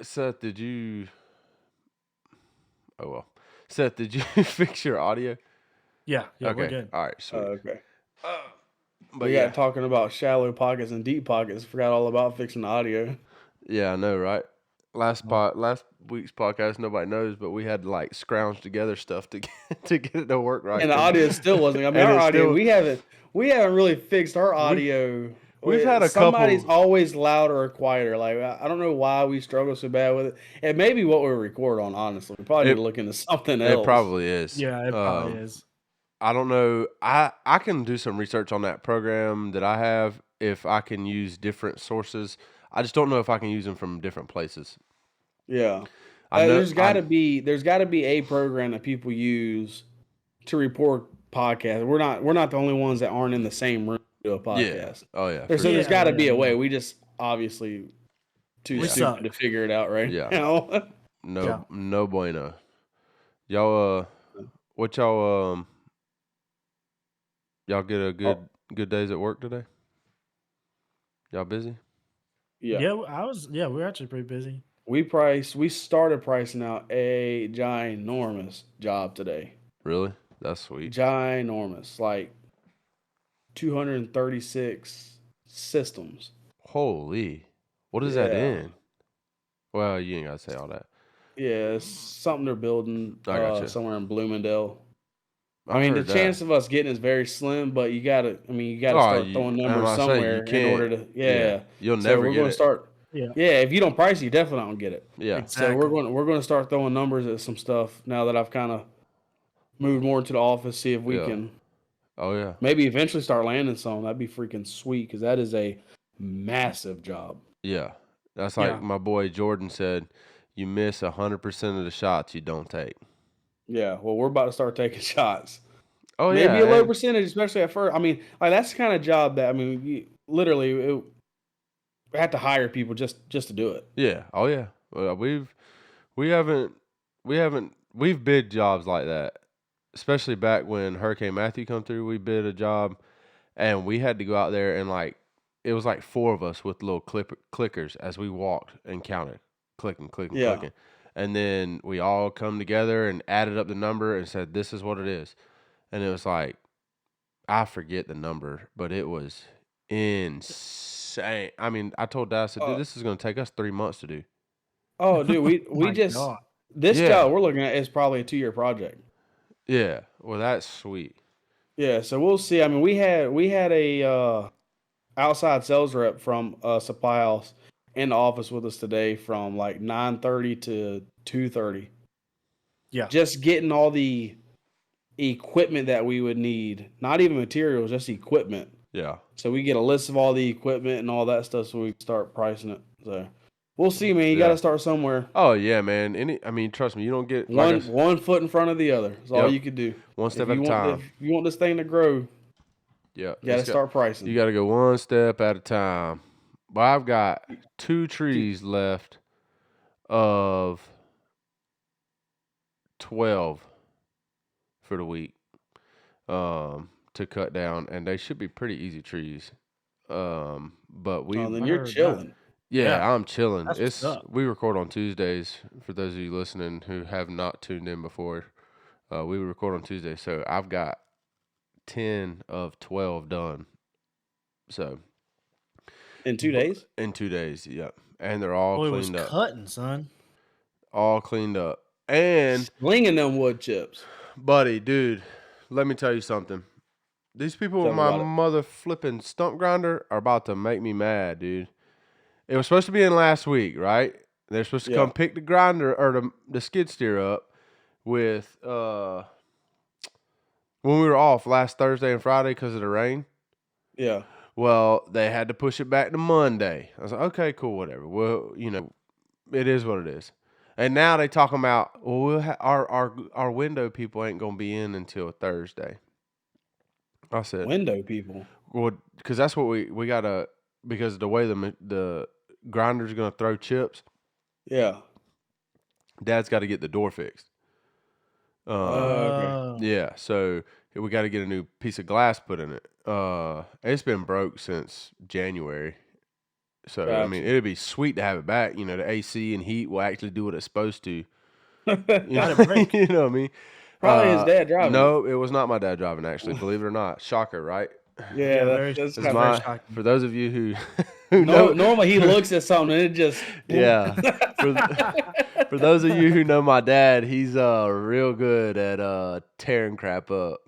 Seth, did you? Oh well, Seth, did you fix your audio? Yeah, we're Okay, good. all right, sweet. Okay. But We yeah, got talking about shallow pockets and deep pockets. Forgot all about fixing the audio. yeah, I know, right? Last week's podcast, nobody knows, but we had to like scrounge together stuff to to get it to work right, And the audio still wasn't. I mean, and our it's audio, still we haven't really fixed our we audio. we've had a Somebody's couple. always louder or quieter. Like I don't know why we struggle so bad with it. It may be what we record on. Honestly, we probably need It to look into something it else. probably is. Yeah, it probably is. I don't know. I can do some research on that program that I have if I can use different sources. I just don't know if I can use them from different places. Yeah, I know there's got to be a program that people use to report podcasts. We're not the only ones that aren't in the same room to do a yeah. podcast. Oh yeah, There's for so sure. there's got to be a Yeah. way. We just obviously too We Yeah. stupid to suck. figure it out right Yeah. now. No Yeah. no bueno. Y'all what y'all get a Oh, good days at work today? Y'all busy? yeah. We're actually pretty busy. We started pricing out a ginormous job today. Really? That's sweet. Ginormous. Like 236 systems. Holy. What is that Yeah. in? Well, you ain't gotta say all that. Yeah, it's something they're building I gotcha. somewhere in Bloomingdale. I I mean, the heard that. chance of us getting is very slim, but you gotta Oh, start throwing I'm numbers about to say you somewhere in can't. order to, Yeah, yeah. you'll So never we're get going to it. start, Yeah. yeah. If you don't price it, you definitely not gonna get it. Yeah, So Exactly. we're going to start throwing numbers at some stuff now that I've kind of moved more into the office. See if we yeah. can Oh yeah, maybe eventually start landing some. That'd be freaking sweet because that is a massive job. yeah. That's like Yeah. my boy Jordan said. You miss 100% of the shots you don't take. Yeah. Well, we're about to start taking shots. Oh yeah, Maybe a low and percentage, especially at first. I mean, like that's the kind of job that literally we had to hire people just to do it. yeah. Oh yeah. Well, we haven't we've bid jobs like that. Especially back when Hurricane Matthew come through, we bid a job and we had to go out there and like it was like four of us with little clickers as we walked and counted, clicking, clicking, Yeah. clicking, and then we all come together and added up the number and said this is what it is, and it was like I forget the number, but it was insane. I mean, I told Dad, I said, dude, Uh, this is going to take us 3 months to do. oh, dude, we Oh we my just God. this Yeah, job we're looking at is probably a 2-year project. yeah. Well, that's sweet. Yeah, so we'll see. I mean, we had a outside sales rep from supply house in the office with us today from like 9:30 to 2:30. Yeah. Just getting all the equipment that we would need, not even materials, just equipment. Yeah. So we get a list of all the equipment and all that stuff so we can start pricing it. So we'll see, man. You got Yeah. to start somewhere. Oh yeah, man. I mean, trust me, you don't get like One foot in front of the other is all Yep. you could do. One If step at you a want time. if you want this thing to grow, Yeah. you got to start You pricing. got to go one step at a time. But I've got 2 trees left of 12 for the week to cut down, and they should be pretty easy trees. But we Oh, then I you're heard that. chilling. yeah, I'm chilling. That's what's up. We record on Tuesdays for those of you listening who have not tuned in before. We record on Tuesday, so I've got 10 of 12 done. So In 2 days? in 2 days, yeah, and they're all Boy, it was cleaned up, cutting, son. all cleaned up. And Slinging them wood chips. buddy, dude, let me tell you something. These people with Tell me my about it. mother flipping stump grinder are about to make me mad, dude. It was supposed to be in last week, right? They're supposed to Yeah. come pick the grinder or the skid steer up with when we were off last Thursday and Friday because of the rain. Yeah. Well, they had to push it back to Monday. I was like, okay, cool, whatever. Well, it is what it is. And now they talking about, well, our window people ain't gonna be in until Thursday. I said, Window people. well, because that's what we gotta, because the way the grinder's gonna throw chips, Yeah. Dad's got to get the door fixed. Okay. Yeah, so we got to get a new piece of glass put in it. It's been broke since January, So I mean, Gotcha. it'd be sweet to have it back. You know, the AC and heat will actually do what it's supposed to. You How'd know, it break? you know what I mean? Probably his dad driving it. No, it was not my dad driving. Actually, believe it or not, shocker, right? Yeah, very, that's It's very kind of shocking. for those of you who know. Normally he looks at something and it just Yeah. For those of you who know my dad, he's real good at tearing crap up.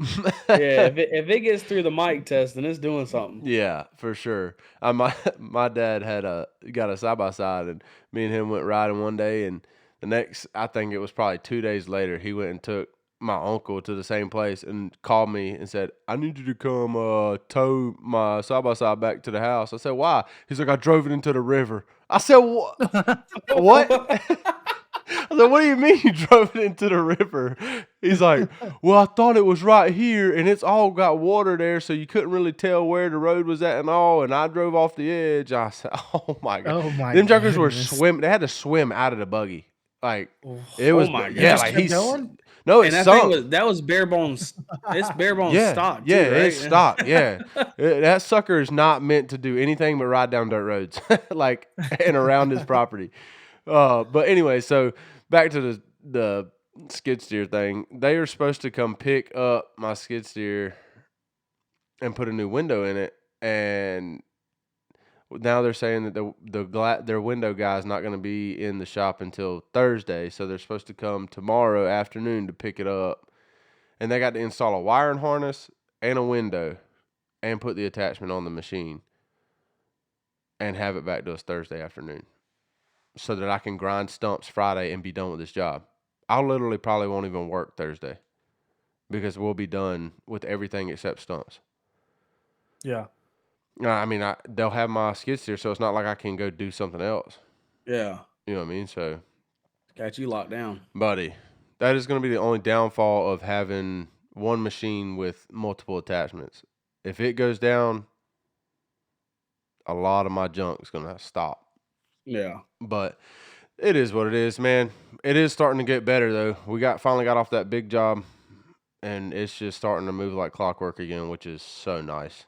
Yeah, if it gets through the mic test, then it's doing something. Yeah, for sure. My dad got a side by side, and me and him went riding one day, and the next, I think it was probably 2 days later, he went and took my uncle to the same place and called me and said, "I need you to come tow my side by side back to the house." I said, "Why?" He's like, "I drove it into the river." I said, "What? What?" I said, "What do you mean you drove it into the river?" He's like, "Well, I thought it was right here, and it's all got water there, so you couldn't really tell where the road was at and all, and I drove off the edge." I said, "Oh, my God." Oh my Them jokers were goodness. swimming. They had to swim out of the buggy. Like, Oh, it was, my yeah, gosh. like Kept he's, going? no, And it's that sunk. thing was bare bones. It's bare bones Yeah, stock. yeah, too, right? it's stock, yeah. That sucker is not meant to do anything but ride down dirt roads, like, and around his property. But anyway, so back to the skid steer thing. They are supposed to come pick up my skid steer and put a new window in it, and now they're saying that their window guy is not going to be in the shop until Thursday, so they're supposed to come tomorrow afternoon to pick it up, and they got to install a wiring harness and a window and put the attachment on the machine and have it back to us Thursday afternoon so that I can grind stumps Friday and be done with this job. I literally probably won't even work Thursday because we'll be done with everything except stumps. Yeah. I mean, they'll have my skid steer, so it's not like I can go do something else. Yeah. You know what I mean? So, Got you locked down. buddy, that is going to be the only downfall of having one machine with multiple attachments. If it goes down, a lot of my junk is going to stop. Yeah. But it is what it is, man. It is starting to get better, though. We finally got off that big job, and it's just starting to move like clockwork again, which is so nice.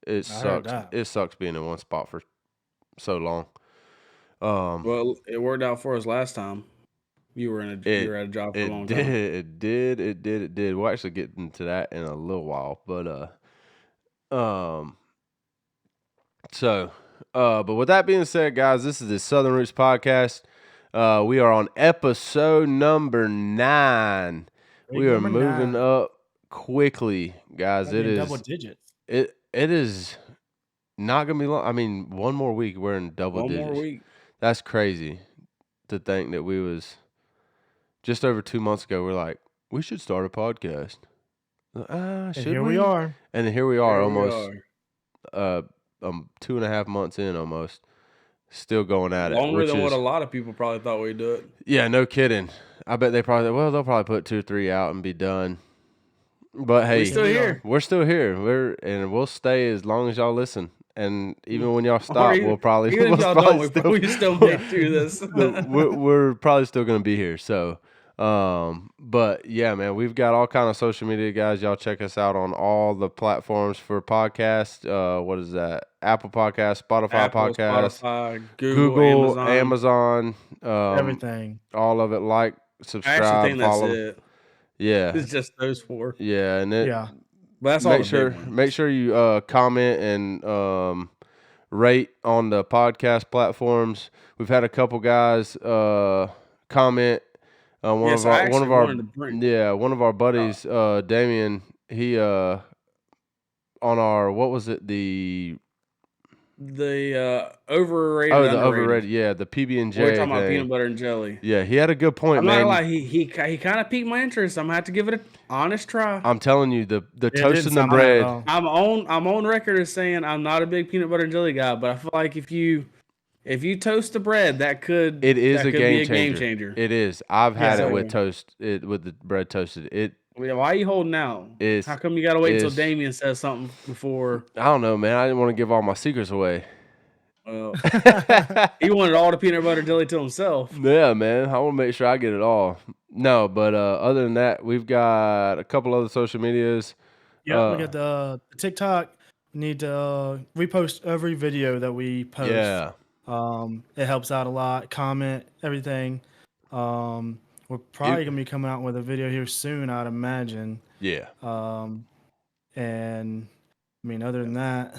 It I heard sucks. that. It sucks being in one spot for so long. Well, it worked out for us last time. You were at a job for a long time. It did. We'll actually get into that in a little while, but but with that being said, guys, this is the Southern Roots Podcast. We are on episode number 9. We are moving up quickly, guys. It is double digits. It is not gonna be long. I mean, one more week, we're in double digits. One more week. That's crazy to think that we was just over 2 months ago. We're like, we should start a podcast. And Should here we? we are. And here we are, Here we almost are. 2.5 months in, almost still going at it. Longer than what a lot of people probably thought we'd do it. Yeah, no kidding. I bet they'll probably put 2 or 3 out and be done. But hey, We're still here. We're still here. We'll stay as long as y'all listen. And even when y'all stop, even, we'll probably even if y'all don't, we still make through this. we're probably still gonna be here. So, but yeah, man, we've got all kind of social media, guys. Y'all check us out on all the platforms for podcasts. What is that? Apple Podcast, Spotify Podcast, Spotify, Google, Amazon, everything. all of it. Like, subscribe, I actually think follow. that's it. Yeah, It's just those 4. yeah, and But that's all. Make sure you comment and rate on the podcast platforms. We've had a couple guys comment. One of our buddies, Damien. He on our, what was it, the overrated. Oh, the overrated. Yeah, the PB&J. We're talking about peanut butter and jelly. Yeah, he had a good point, I'm man. not gonna lie, he kind of piqued my interest. I'm gonna have to give it an honest try. I'm telling you, the toast and the bread. I'm on record as saying I'm not a big peanut butter and jelly guy, but I feel like if you toast the bread, that could be a game changer. It is. I've had it with toast. With the bread toasted. Why are you holding out? How come you gotta wait until Damien says something before? I don't know, man. I didn't want to give all my secrets away. Well, he wanted all the peanut butter and jelly to himself. Yeah, man. I want to make sure I get it all. No, but other than that, we've got a couple other social medias. Yeah, we got the TikTok. need to repost every video that we post. Yeah. It helps out a lot. Comment everything. We're probably gonna be coming out with a video here soon, I'd imagine. Yeah. And I mean, other than that,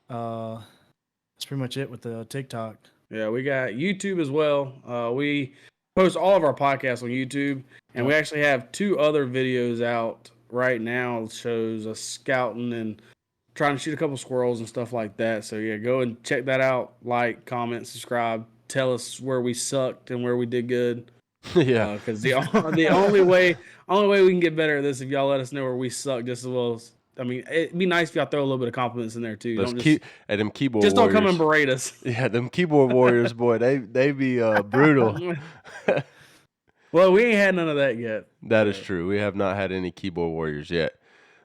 that's pretty much it with the TikTok. Yeah, we got YouTube as well. We post all of our podcasts on YouTube, and we actually have 2 other videos out right now. It shows us scouting and trying to shoot a couple squirrels and stuff like that. So yeah, go and check that out. Like, comment, subscribe. Tell us where we sucked and where we did good. Yeah. Because the only way we can get better at this if y'all let us know where we suck just as well as. I mean, it'd be nice if y'all throw a little bit of compliments in there too. Those Don't just them keyboard just warriors. don't come and berate us. Yeah, them keyboard warriors, boy, they be brutal. Well, we ain't had none of that yet. That is true. We have not had any keyboard warriors yet.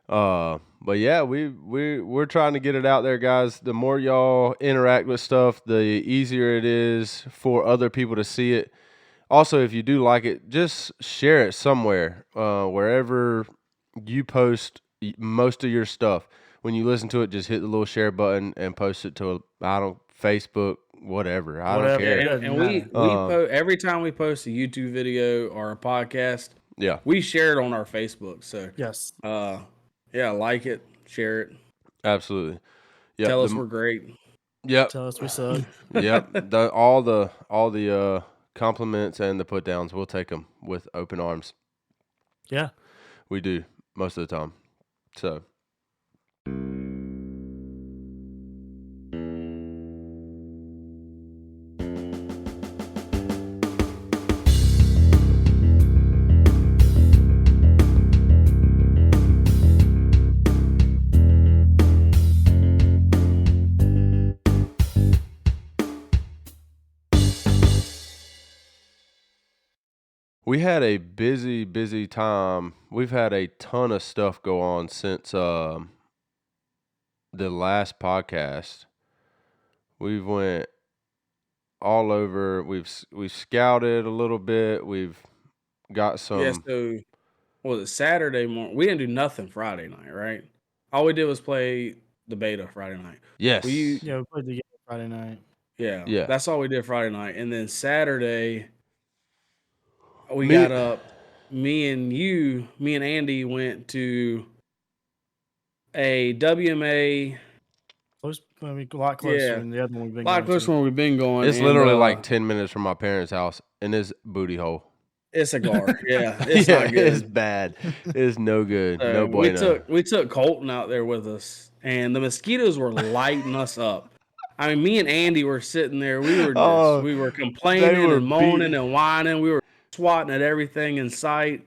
But yeah, we're trying to get it out there, guys. The more y'all interact with stuff, the easier it is for other people to see it. Also, if you do like it, just share it somewhere, wherever you post most of your stuff. When you listen to it, just hit the little share button and post it to Facebook, whatever. I don't care. And we every time we post a YouTube video or a podcast, Yeah, we share it on our Facebook. So yes, yeah, like it, share it, absolutely. Yep, tell us we're great. Yep. tell us we suck. Yep. All the compliments and the put downs, we'll take them with open arms. Yeah, we do most of the time. So. We had a busy time. We've had a ton of stuff go on since the last podcast. We've went all over. We've scouted a little bit. We've got some. Yeah, so what was it, Saturday morning? We didn't do nothing Friday night, right? All we did was play the beta Friday night. Yes. we played the game Friday night. Yeah. That's all we did Friday night. And then Saturday, we got up. Me and Andy went to a WMA. A lot closer than the other one we've been going. A lot closer than we've been going. It's literally like 10 minutes from my parents' house in this booty hole. It's a gar. Yeah, it's not good. It's bad. It's no good. No bueno. We took Colton out there with us, and the mosquitoes were lighting us up. I mean, me and Andy were sitting there. We were complaining and moaning and whining. We were swatting at everything in sight.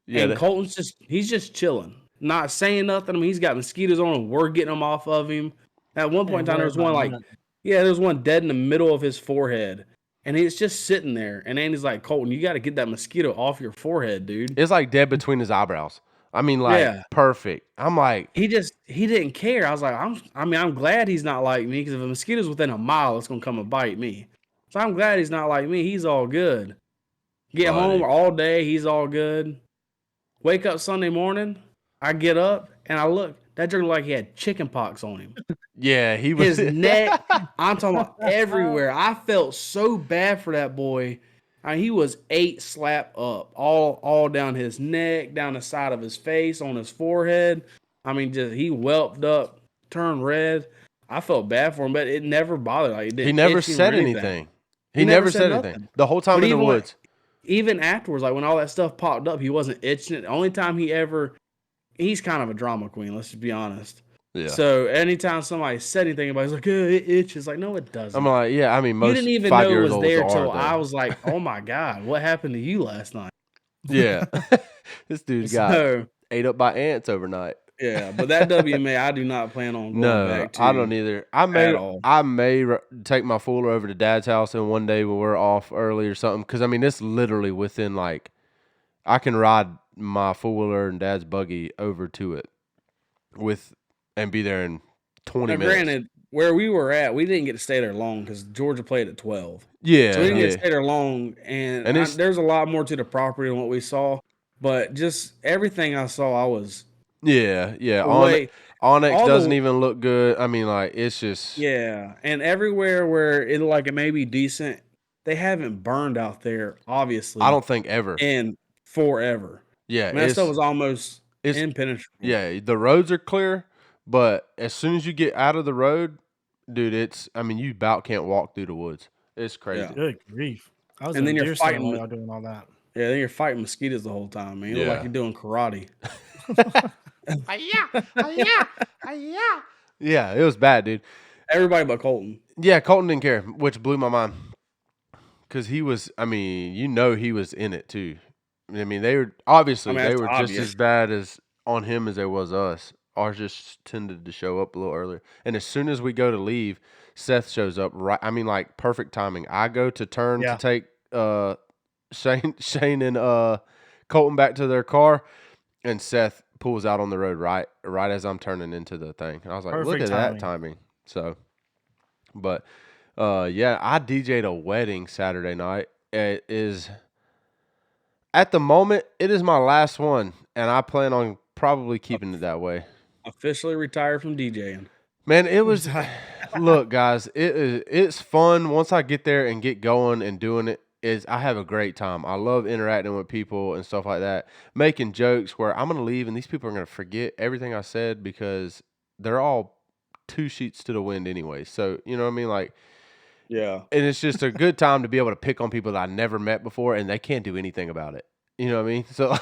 Yeah, and Colton's he's just chilling, not saying nothing. I mean, he's got mosquitoes on him. We're getting them off of him. At one point in time, there was one there was one dead in the middle of his forehead. And he's just sitting there. And Andy's like, Colton, you got to get that mosquito off your forehead, dude. It's like dead between his eyebrows. I mean, perfect. I'm like. He didn't care. I was like, I'm glad he's not like me, because if a mosquito's within a mile, it's going to come and bite me. So I'm glad he's not like me. He's all good. Get home all day. He's all good. Wake up Sunday morning. I get up and I look. That jerk looked like he had chicken pox on him. Yeah, he was. His neck, I'm talking about everywhere. I felt so bad for that boy. I mean, he was 8 slap up, all down his neck, down the side of his face, on his forehead. I mean, he whelped up, turned red. I felt bad for him, but it never bothered. Like, it didn't. He never said anything. He never said anything. The whole time in the woods. Even afterwards, like when all that stuff popped up, he wasn't itching it. The only time he's kind of a drama queen, let's just be honest. Yeah. So anytime somebody said anything, everybody's like, it itches. Like, no, it doesn't. I'm like, yeah, I mean, most 5-year-olds you didn't even know it was there till I was like, oh my God, what happened to you last night? Yeah. This dude got ate up by ants overnight. Yeah, but that WMA, I do not plan on going back to. I don't either. I may take my Fuller over to Dad's house and one day when we're off early or something. Because, I mean, it's literally within, like, I can ride my Fuller and Dad's buggy over to it and be there in 20 minutes. Granted, where we were at, we didn't get to stay there long because Georgia played at 12. Yeah. So we didn't get to stay there long. And there's a lot more to the property than what we saw. But just everything I saw, I was... Yeah. Onyx doesn't even look good. I mean, like, it's just and everywhere where it may be decent, they haven't burned out there, obviously. I don't think ever. In forever. Yeah, I mean, that stuff was almost impenetrable. Yeah, the roads are clear, but as soon as you get out of the road, dude, you about can't walk through the woods. It's crazy. Yeah. Good grief. And then you're fighting while y'all doing all that. Yeah, then you're fighting mosquitoes the whole time, man. You look like you're doing karate. Yeah, it was bad, dude. Everybody but Colton. Yeah, Colton didn't care, which blew my mind. Because he was, he was in it too. I mean, they were just as bad as on him as they was us. Ours just tended to show up a little earlier. And as soon as we go to leave, Seth shows up right. I mean, like perfect timing. I go to turn to take Shane and Colton back to their car, and Seth pulls out on the road right as I'm turning into the thing. And I was like, perfect look at timing. that timing. So, but I DJ'd a wedding Saturday night. It is at the moment it is my last one, and I plan on probably keeping it that way. Officially retired from DJing. Man, it was look, guys, it's fun once I get there and get going and doing it. I have a great time. I love interacting with people and stuff like that, making jokes where I'm going to leave and these people are going to forget everything I said because they're all 2 sheets to the wind anyway. So, you know what I mean? Like, yeah. And it's just a good time to be able to pick on people that I never met before and they can't do anything about it. You know what I mean? So,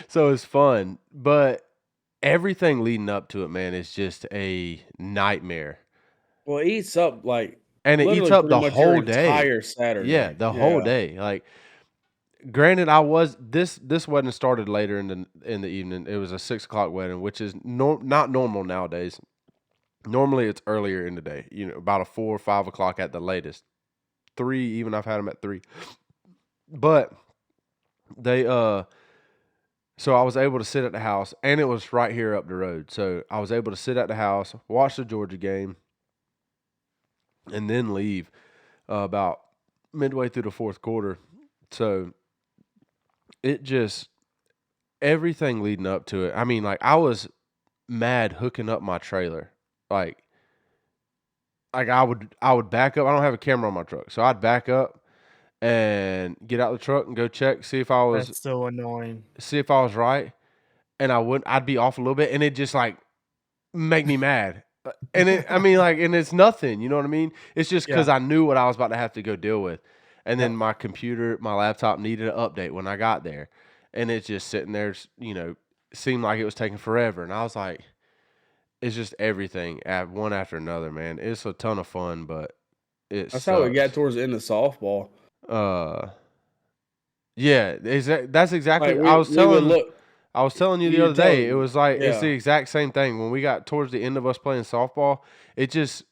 so it's fun. But everything leading up to it, man, is just a nightmare. Well, it eats up and it eats up the whole day. Entire Saturday. Yeah, the whole day. Like, granted, this wedding started later in the evening. It was a 6 o'clock wedding, which is not normal nowadays. Normally, it's earlier in the day. You know, about a 4 or 5 o'clock at the latest. 3, even I've had them at 3. But they so I was able to sit at the house, and it was right here up the road. So I was able to sit at the house, watch the Georgia game, and then leave about midway through the 4th quarter. So it just, everything leading up to it. I mean, like, I was mad hooking up my trailer. Like I would back up. I don't have a camera on my truck, so I'd back up and get out the truck and go check, see if I was. That's so annoying. See if I was right, and I'd be off a little bit, and it just like make me mad. And and it's nothing, you know what I mean? It's just because I knew what I was about to have to go deal with. And then my laptop needed an update when I got there. And it's just sitting there, seemed like it was taking forever. And I was like, it's just everything, one after another, man. It's a ton of fun, but that's how we got towards the end of softball. Yeah, that's exactly. I was telling you the other day. It was like it's the exact same thing. When we got towards the end of us playing softball, it just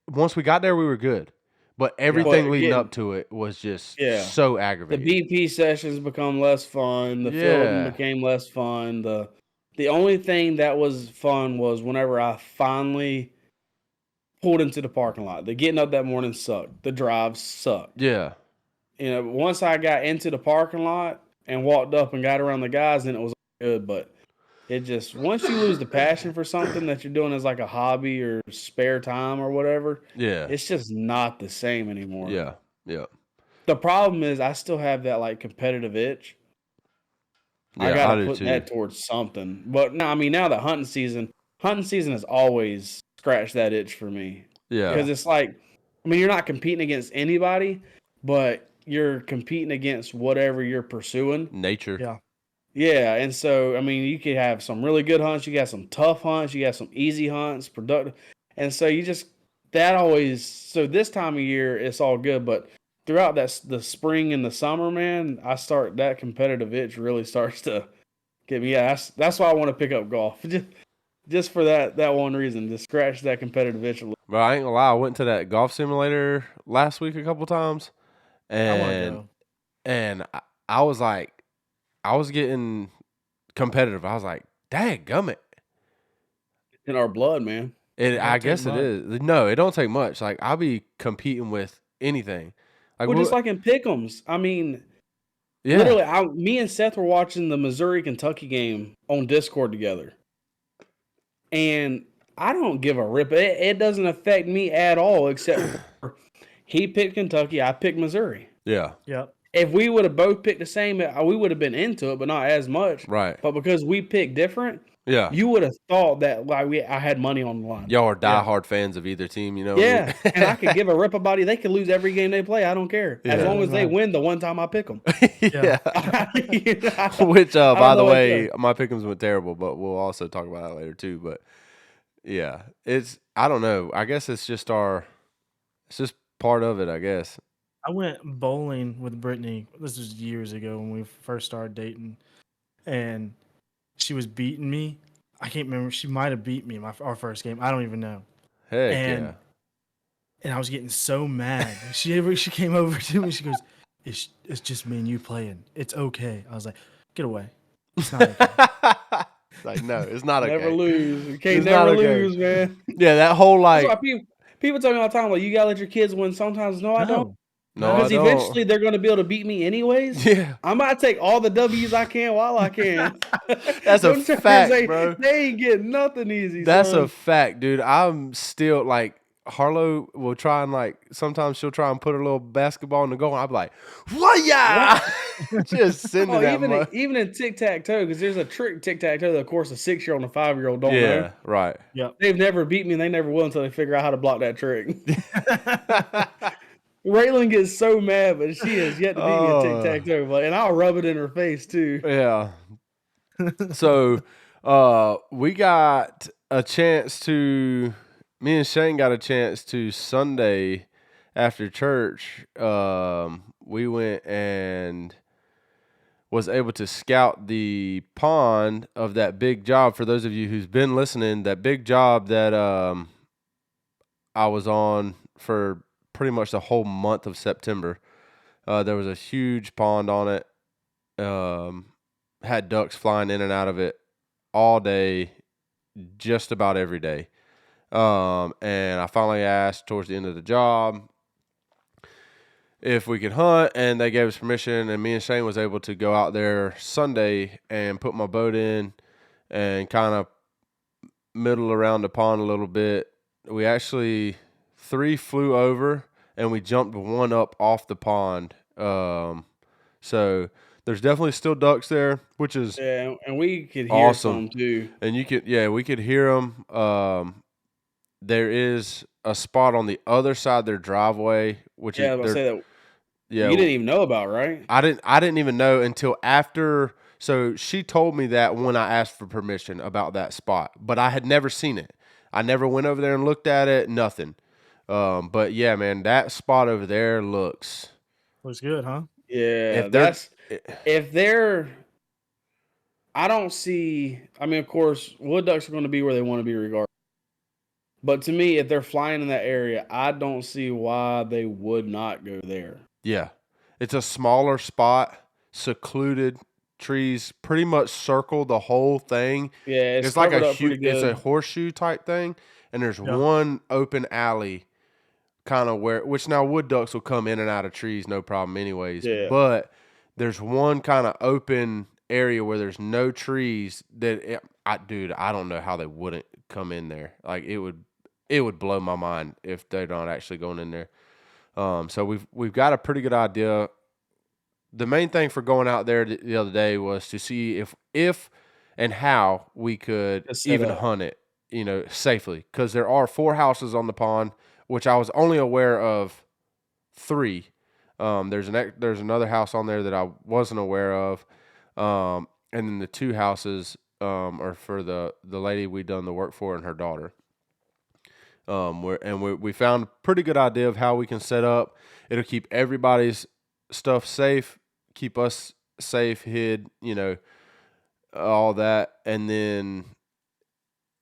once we got there, we were good. But everything leading up to it was just so aggravating. The BP sessions become less fun. The fielding became less fun. The only thing that was fun was whenever I finally pulled into the parking lot. The getting up that morning sucked. The drive sucked. Yeah. Once I got into the parking lot and walked up and got around the guys, then it was good. But it just, once you lose the passion for something that you're doing as like a hobby or spare time or whatever, it's just not the same anymore. Yeah, yeah. The problem is I still have that like competitive itch. Yeah, I got to put that towards something. But now that hunting season has always scratched that itch for me. Yeah. Because it's like, you're not competing against anybody, but you're competing against whatever you're pursuing. Nature. Yeah. Yeah, and so, you could have some really good hunts, you got some tough hunts, you got some easy hunts, productive. And so so this time of year, it's all good, but throughout the spring and the summer, man, that competitive itch really starts to get me. Yeah, that's why I want to pick up golf. Just for that one reason, to scratch that competitive itch a little. But I ain't gonna lie, I went to that golf simulator last week a couple times, and I was like, I was getting competitive. I was like, dadgummit. In our blood, man. I guess it is. No, it don't take much. Like, I'll be competing with anything. Like, just like in pick'ems. Literally, me and Seth were watching the Missouri-Kentucky game on Discord together. And I don't give a rip. It doesn't affect me at all, except for he picked Kentucky, I picked Missouri. Yeah. Yep. If we would have both picked the same, we would have been into it, but not as much. Right. But because we picked different, Yeah. you would have thought that I had money on the line. Y'all are diehard fans of either team, you know? Yeah, and I could give a rip about it. They could lose every game they play. I don't care. As Yeah. long as they win the one time I pick them. Yeah. I Which, by the know way, my pick'ems went terrible, but we'll also talk about that later too. But yeah, I don't know. I guess it's just part of it, I guess. I went bowling with Brittany. This was years ago when we first started dating, and she was beating me. I can't remember. She might have beat me in our first game. I don't even know. Heck And yeah. And I was getting so mad. She came over to me. She goes, "It's just me and you playing. It's okay." I was like, "Get away. It's not okay." Like, no, it's not okay. Never lose. You can't It's never not okay. lose, man. Yeah, that whole That's like. why people tell me all the time, like, you gotta let your kids win sometimes. No, I don't. No, I Because don't. eventually they're gonna be able to beat me anyways. Yeah. I'm about to take all the W's I can while I can. That's a fact, bro. They ain't getting nothing easy. That's son. a fact, dude. I'm still like Harlow will try and like sometimes she'll try and put her little basketball in the goal. And I'll be like, "What ya?" Just sending that. Even in tic-tac-toe, because there's a trick tic-tac-toe that, of course, a 6-year-old and a 5-year-old don't know. Yeah, right. Yep. They've never beat me, and they never will until they figure out how to block that trick. Raylan gets so mad, but she has yet to beat me at tic-tac-toe, and I'll rub it in her face too. Yeah. So, we got a chance to. Me and Shane got a chance to Sunday after church. We went and was able to scout the pond of that big job. For those of you who's been listening, that big job that I was on for pretty much the whole month of September. There was a huge pond on it. Had ducks flying in and out of it all day, just about every day. And I finally asked towards the end of the job if we could hunt, and they gave us permission, and me and Shane was able to go out there Sunday and put my boat in and kind of middle around the pond a little bit. We actually 3 flew over and we jumped 1 up off the pond. So there's definitely still ducks there, which is and we could hear awesome some too. And we could hear them. There is a spot on the other side of their driveway, which I was gonna say that. Yeah, you didn't even know about, right? I didn't even know until after. So she told me that when I asked for permission about that spot, but I had never seen it. I never went over there and looked at it. Nothing. But yeah, man, that spot over there looks good, huh? Yeah, if they're. I don't see. I mean, of course, wood ducks are going to be where they want to be regardless. But to me, if they're flying in that area, I don't see why they would not go there. Yeah, it's a smaller spot, secluded. Trees pretty much circle the whole thing. Yeah, it's like it's a horseshoe type thing, and there's one open alley, kind of which now wood ducks will come in and out of trees, no problem, anyways. Yeah. But there's one kind of open area where there's no trees I don't know how they wouldn't come in there. Like it would blow my mind if they're not actually going in there. So we've got a pretty good idea. The main thing for going out there the other day was to see if and how we could even hunt it, safely. Because there are 4 houses on the pond, which I was only aware of 3. There's another house on there that I wasn't aware of, and then the 2 houses are for the lady we done the work for and her daughter. We found a pretty good idea of how we can set up. It'll keep everybody's stuff safe, keep us safe, hid, all that. And then,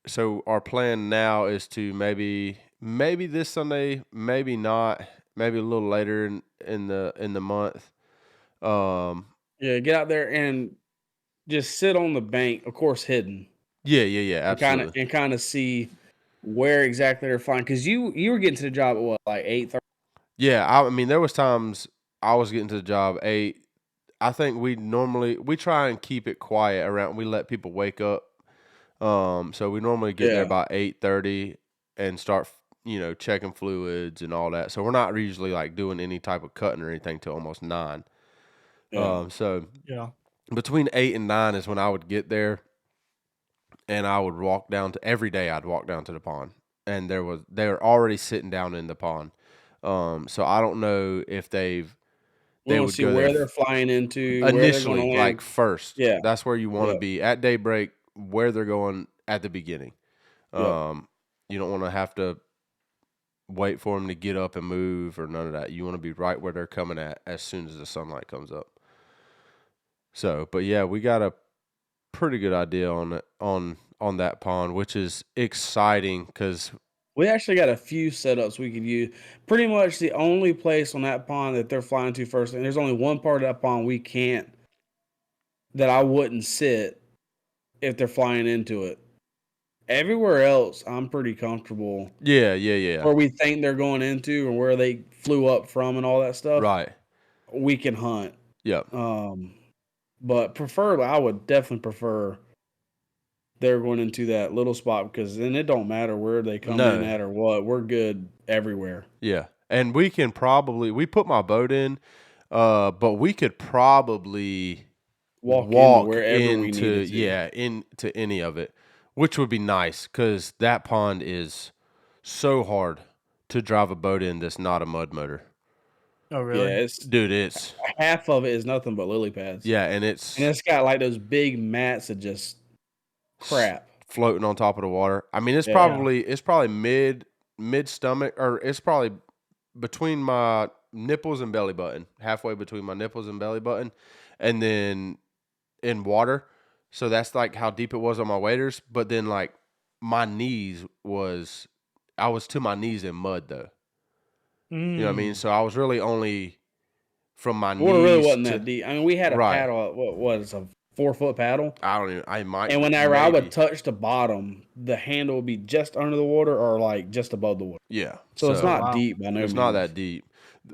so our plan now is to maybe this Sunday, maybe not, maybe a little later in the month. Get out there and just sit on the bank, of course, hidden. Yeah, absolutely. And kind of see where exactly they're flying, because you were getting to the job at what, like 8:30? Yeah, I mean there was times I was getting to the job 8. I think we try and keep it quiet around. We let people wake up So we normally get there by 8:30 and start, checking fluids and all that. So we're not usually like doing any type of cutting or anything till almost 9. So Yeah. between 8 and 9 is when I would get there, and I would walk down to every day. I'd walk down to the pond, and they were already sitting down in the pond. So I don't know if they We'll would see go where there they're flying into, where they're going to initially, land. like first. Yeah. That's where you want to Yep. be at daybreak, where they're going at the beginning. Yep. You don't want to have to wait for them to get up and move or none of that. You want to be right where they're coming at as soon as the sunlight comes up. So, but yeah, we got a pretty good idea on it, on that pond, which is exciting because We actually got a few setups we could use. Pretty much the only place on that pond that they're flying to first, and there's only one part of that pond we can't, that I wouldn't sit if they're flying into it. Everywhere else, I'm pretty comfortable. yeah. Where we think they're going into or where they flew up from and all that stuff, Right. we can hunt. Yep. But preferably, I would definitely prefer they're going into that little spot, because then it don't matter where they come in at or what. We're good everywhere. Yeah. And we put my boat in, but we could probably Walk wherever we needed to. into any of it, which would be nice because that pond is so hard to drive a boat in that's not a mud motor. Oh, really? Yeah, it's half of it is nothing but lily pads. Yeah, and it's got like those big mats of just crap floating on top of the water. I mean, it's probably mid stomach, or it's probably between my nipples and belly button, halfway between my nipples and belly button, and then in water. So that's like how deep it was on my waders. But then like my knees I was to my knees in mud though. You know what I mean? So I was really only from my knees. Water really wasn't that deep. I mean, we had a Right. paddle. What was a 4-foot paddle? I might. And whenever I would touch the bottom, the handle would be just under the water or like just above the water. Yeah. So it's not deep by no means. It's not that deep.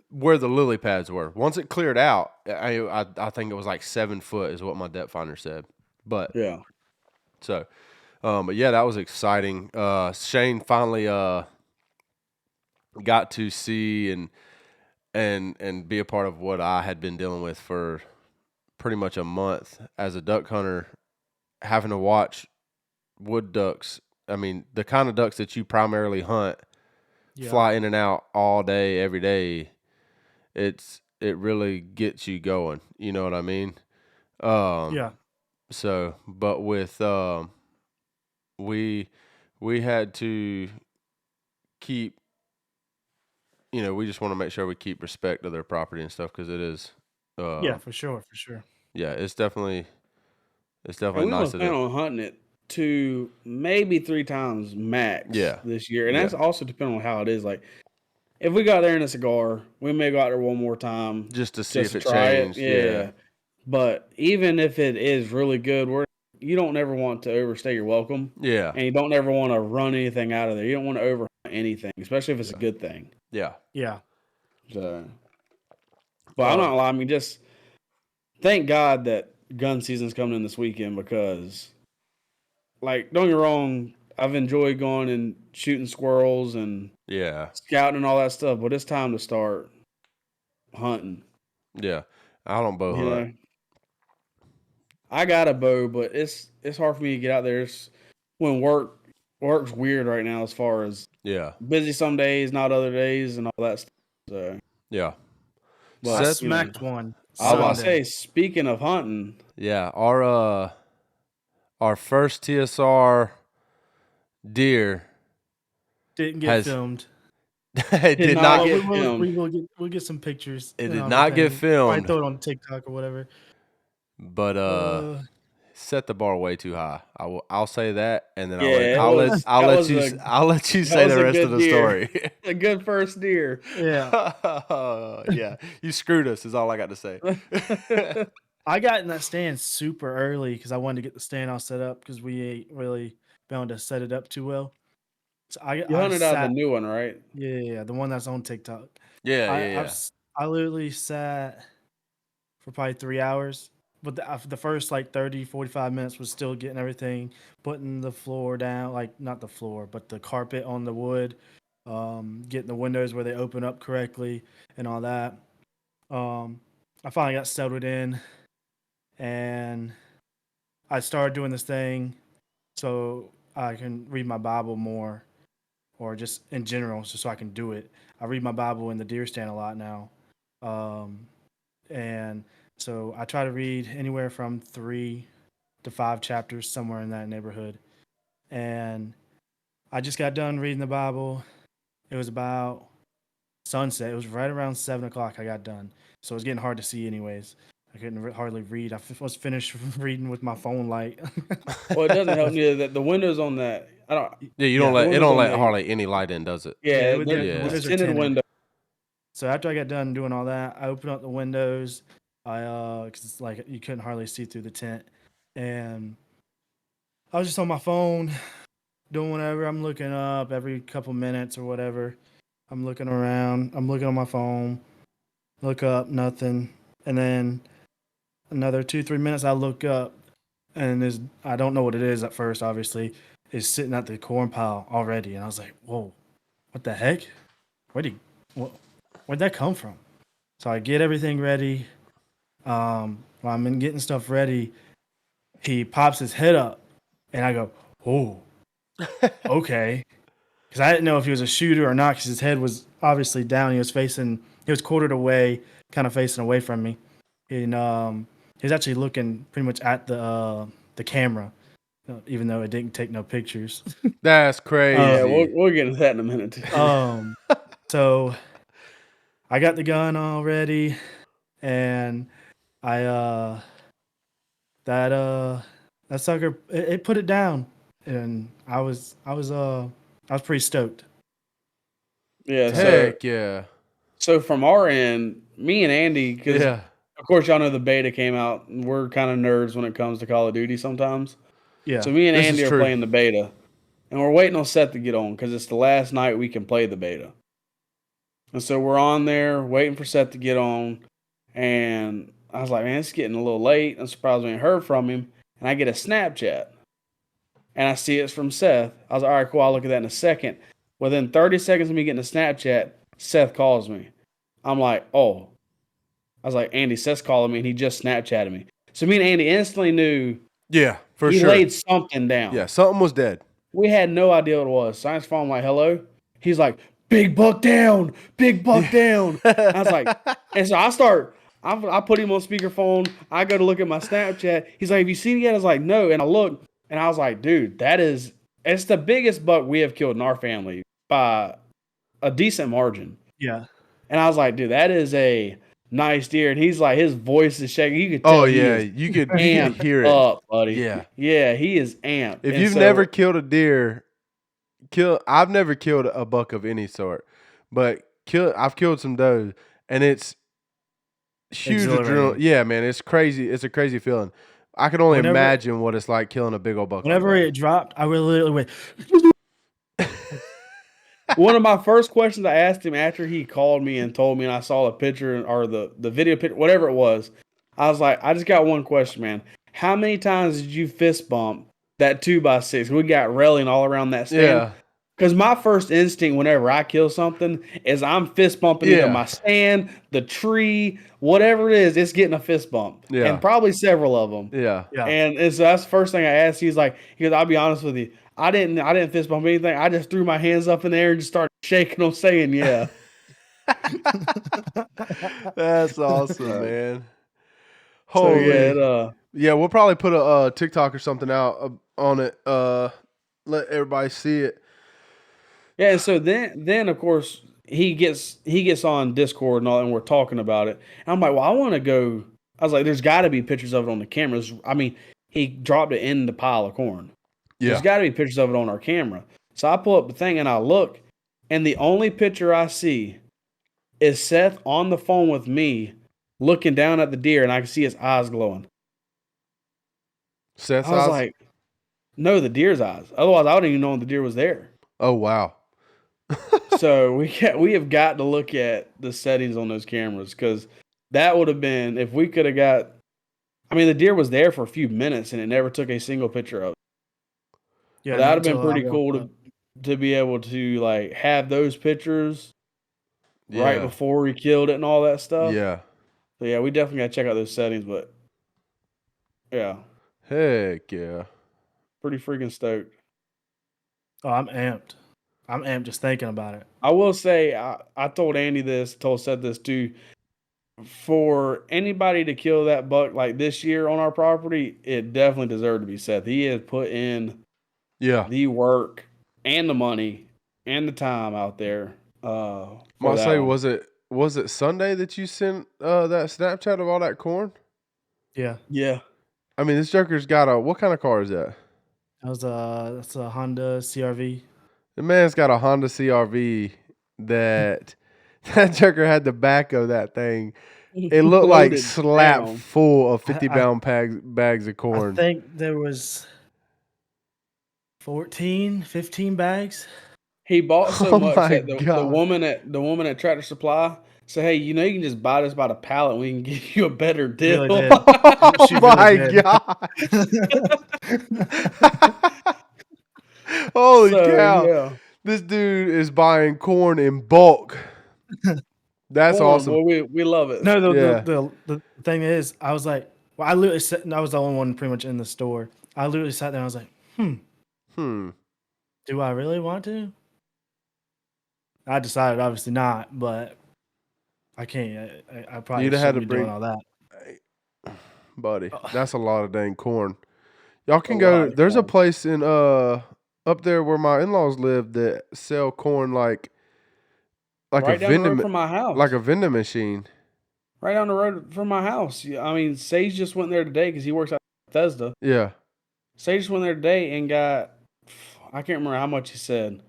Where the lily pads were. Once it cleared out, I think it was like 7 foot is what my depth finder said. But yeah. So, but yeah, that was exciting. Shane finally got to see and be a part of what I had been dealing with for pretty much a month as a duck hunter, having to watch wood ducks. I mean, the kind of ducks that you primarily hunt fly in and out all day, every day. It really gets you going. You know what I mean? Yeah. So, but with we had to keep, we just want to make sure we keep respect of their property and stuff because it is. Yeah, for sure. Yeah, it's definitely And we nice to plan do. on hunting it 2, maybe 3 times max this year. And that's also depending on how it is. Like, if we got there in a cigar, we may go out there one more time just to see if it try changed. Yeah. But even if it is really good, you don't ever want to overstay your welcome. Yeah. And you don't ever want to run anything out of there. You don't want to overhunt anything, especially if it's a good thing. Yeah. Yeah. So, but I'm not gonna lie. I mean, just thank God that gun season's coming in this weekend, because, like, don't get me wrong, I've enjoyed going and shooting squirrels and scouting and all that stuff, but it's time to start hunting. Yeah, I don't bow hunt. I got a bow, but it's hard for me to get out there. It's when work's weird right now, as far as busy some days, not other days, and all that stuff. So yeah, but I smacked one. I was gonna say, speaking of hunting, our first TSR deer didn't get filmed. It did not get filmed. We'll get some pictures. It did not get filmed. I throw it on TikTok or whatever. But set the bar way too high. I'll say that, and then I'll let you say the rest of the story. A good first deer. Yeah. Yeah. You screwed us is all I got to say. I got in that stand super early because I wanted to get the stand all set up because we ain't really been able to set it up too well. So you hunted out the new one, right? Yeah, the one that's on TikTok. Yeah. I literally sat for probably 3 hours but the first like 30, 45 minutes was still getting everything, putting the floor down, like not the floor, but the carpet on the wood, getting the windows where they open up correctly and all that. I finally got settled in, and I started doing this thing so I can read my Bible more, or just in general, just so I can do it. I read my Bible in the deer stand a lot now, um, and so I try to read anywhere from 3 to 5 chapters, somewhere in that neighborhood. And I just got done reading the Bible. It was about sunset. It was right around 7 o'clock. I got done, so it was getting hard to see, anyways. I couldn't hardly read. Was finished reading with my phone light. Well, it doesn't help me that the windows on that. I don't. Yeah, you don't Yeah, The let it windows don't on let the. hardly any light in, does it? Yeah, the they're Yeah. windows are tinted tinted. windows. So after I got done doing all that, I opened up the windows. Cause it's like you couldn't hardly see through the tent, and I was just on my phone doing whatever. I'm looking up every couple minutes or whatever. I'm looking around. I'm looking on my phone. Look up, nothing, and then another 2 3 minutes. I look up, and I don't know what it is at first. Obviously, is sitting at the corn pile already, and I was like, "Whoa, what the heck? Where'd he? What, where'd that come from?" So I get everything ready. While I'm getting stuff ready, he pops his head up, and I go, "Oh, okay," because I didn't know if he was a shooter or not. Because his head was obviously down. He was quartered away, kind of facing away from me, and he was actually looking pretty much at the camera, even though it didn't take no pictures. That's Yeah, crazy. we'll get into that in a minute. Too. So I got the gun all ready, and I that that sucker it put it down, and I was pretty stoked. Yeah, So Heck yeah. so from our end, me and Andy, because Yeah. of course y'all know the beta came out, and we're kind of nerds when it comes to Call of Duty sometimes. yeah, So me and This is Andy are true. playing the beta, and we're waiting on Seth to get on because it's the last night we can play the beta. And so we're on there waiting for Seth to get on, and I was like, man, it's getting a little late. I'm surprised we ain't heard from him. And I get a Snapchat, and I see it's from Seth. I was like, all right, cool. I'll look at that in a second. Within 30 seconds of me getting a Snapchat, Seth calls me. I'm like, oh. I was like, Andy, Seth's calling me, and he just Snapchatted me. So me and Andy instantly knew Yeah, for he sure. laid something down. Yeah, something was dead. We had no idea what it was. So I just phone like, hello. He's like, big buck down, big buck down. I was like, and so I put him on speakerphone. I go to look at my Snapchat. He's like, have you seen it yet? I was like, no. And I looked, and I was like, dude, it's the biggest buck we have killed in our family by a decent margin. yeah, And I was like, dude, that is a nice deer. And he's like, his voice is shaking. You could tell Oh he yeah, is you could amped hear it. up, buddy. Yeah. Yeah, he is amped. If And you've so, never killed a deer, I've never killed a buck of any sort, but I've killed some does, and it's huge adrenaline. exhilarating. Yeah, man, it's crazy. It's a crazy feeling. I can only Whenever imagine what it's like killing a big old buck. whenever like it dropped, I would literally went. one of my first questions I asked him after he called me and told me, and I saw the picture or the video picture, whatever it was, I was like, I just got one question, man. How many times did you fist bump that 2x6? We got railing all around that stand. Yeah. Because my first instinct whenever I kill something is I'm fist bumping either my stand, the tree, whatever it is, it's getting a fist bump. Yeah. And probably several of them. Yeah. Yeah, And so that's the first thing I asked. He goes, I'll be honest with you. I didn't fist bump anything. I just threw my hands up in the air and just started shaking them, saying, yeah. That's awesome, man. So Holy. yeah, Yeah, we'll probably put a TikTok or something out on it. Let everybody see it. yeah. And so then of course he gets on Discord and all, and we're talking about it. And I'm like, well, I want to go. I was like, there's got to be pictures of it on the cameras. I mean, he dropped it in the pile of corn. Yeah. There's got to be pictures of it on our camera. So I pull up the thing and I look, and the only picture I see is Seth on the phone with me, looking down at the deer, and I can see his eyes glowing. Seth's I was eyes? like, no, the deer's eyes. Otherwise, I wouldn't even know the deer was there. Oh wow. So we have got to look at the settings on those cameras, because that would have been, if we could have got, I mean, the deer was there for a few minutes, and it never took a single picture of it. Yeah, But not that'd have been until I pretty walked cool up. to be able to like have those pictures right Yeah. before we killed it and all that stuff. Yeah. So yeah, we definitely gotta check out those settings. But yeah, Heck yeah. pretty freaking stoked. Oh, I'm amped. I'm amped just thinking about it. I will say, I told Andy this, said this too. For anybody to kill that buck like this year on our property, it definitely deserved to be Seth. He has put in Yeah. the work and the money and the time out there for Might that say, one. was it Sunday that you sent that Snapchat of all that corn? Yeah, Yeah. I mean, this joker's got what kind of car is that? that's a Honda CRV. The man's got a Honda CRV that that joker had the back of that thing. It looked like Loaded slap down. full of I, 50-pound bags of I corn. think there was 14, 15 bags. He bought so Oh much my that the God. woman at Tractor Supply said, "Hey, you know you can just buy this by the pallet. And we can give you a better She really deal." did. Oh She really my did. God. Holy So cow. yeah, This dude is buying corn in bulk. That's corn awesome. boy, we love it. No, Yeah. the thing is, I was like, well, I literally sat. I was the only one pretty much in the store. I literally sat there. And I was like, do I really want to? I decided obviously not, but I can't. I probably You'd have had shouldn't to be doing bring, all that. buddy, Oh, that's a lot of dang corn. Y'all A can lot go, of there's a corn. place in up there where my in-laws live that sell corn like Right down the road from my like house. a vending machine. Right down the road from my house. Yeah, I mean, Sage just went there today because he works at Bethesda. Yeah. Sage just went there today and got, I can't remember how much he said.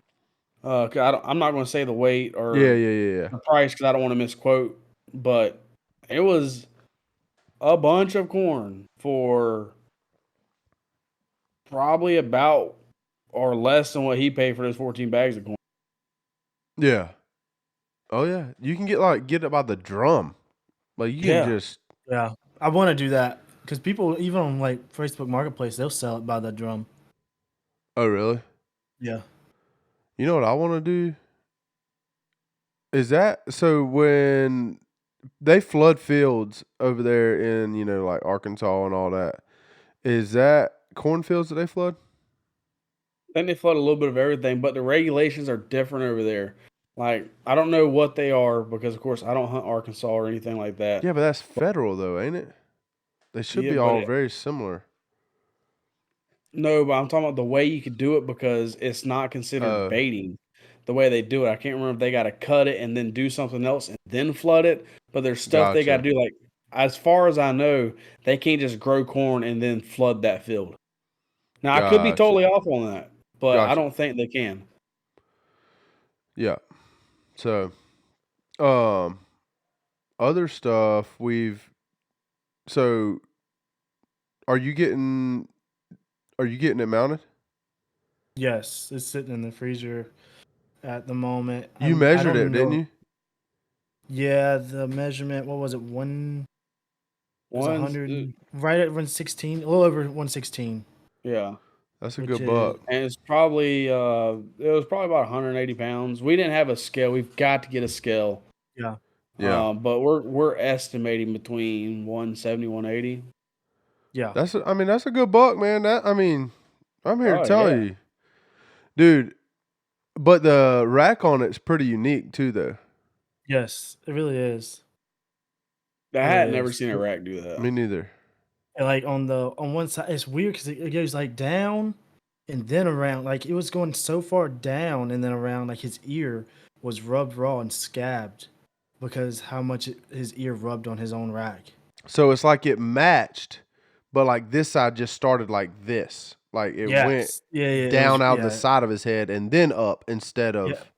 'Cause I'm not going to say the weight Yeah, or yeah, yeah, yeah. the price because I don't want to misquote, but it was a bunch of corn for probably about or less than what he paid for those 14 bags of corn. Yeah. Oh yeah. You can get it by the drum. Like you can Yeah. just yeah, I want to do that because people, even on like Facebook Marketplace, they'll sell it by the drum. Oh really? Yeah. You know what I want to do? Is that so when they flood fields over there in, like Arkansas and all that, is that cornfields that they flood? I think they flood a little bit of everything, but the regulations are different over there. Like, I don't know what they are because, of course, I don't hunt Arkansas or anything like that. Yeah, but that's federal though, ain't it? They should Yeah, be but all very similar. no, but I'm talking about the way you could do it because it's not considered Uh, baiting. The way they do it, I can't remember if they got to cut it and then do something else and then flood it. But there's stuff they got to gotcha. do. Like, as far as I know, they can't just grow corn and then flood that field. Now, I could be Gotcha. totally off on that, but I Gotcha. don't think they can. Yeah. So, um, other stuff so are you getting it mounted? Yes, it's sitting in the freezer at the moment. You I measured don't it, even didn't know. you? Yeah, the measurement. What was it? It was One's, 100, right at 116, a little over 116, yeah. That's a which good is buck. And it's probably it was probably about 180 pounds. We didn't have a scale. We've got to get a scale. yeah, Yeah. But we're estimating between 170, 180. yeah, That's a good buck, man. I'm here to Oh tell yeah. you. Dude, but the rack on it's pretty unique too though. yes, it really is. I It had really never is. seen a rack do that. Me neither. And like on one side, it's weird because it goes like down and then around. Like it was going so far down and then around. Like his ear was rubbed raw and scabbed because how much his ear rubbed on his own rack. So it's like it matched, but like this side just started like this. Like it went Yes, yeah, yeah, it was, down out the yeah, side of his head and then up instead yeah, of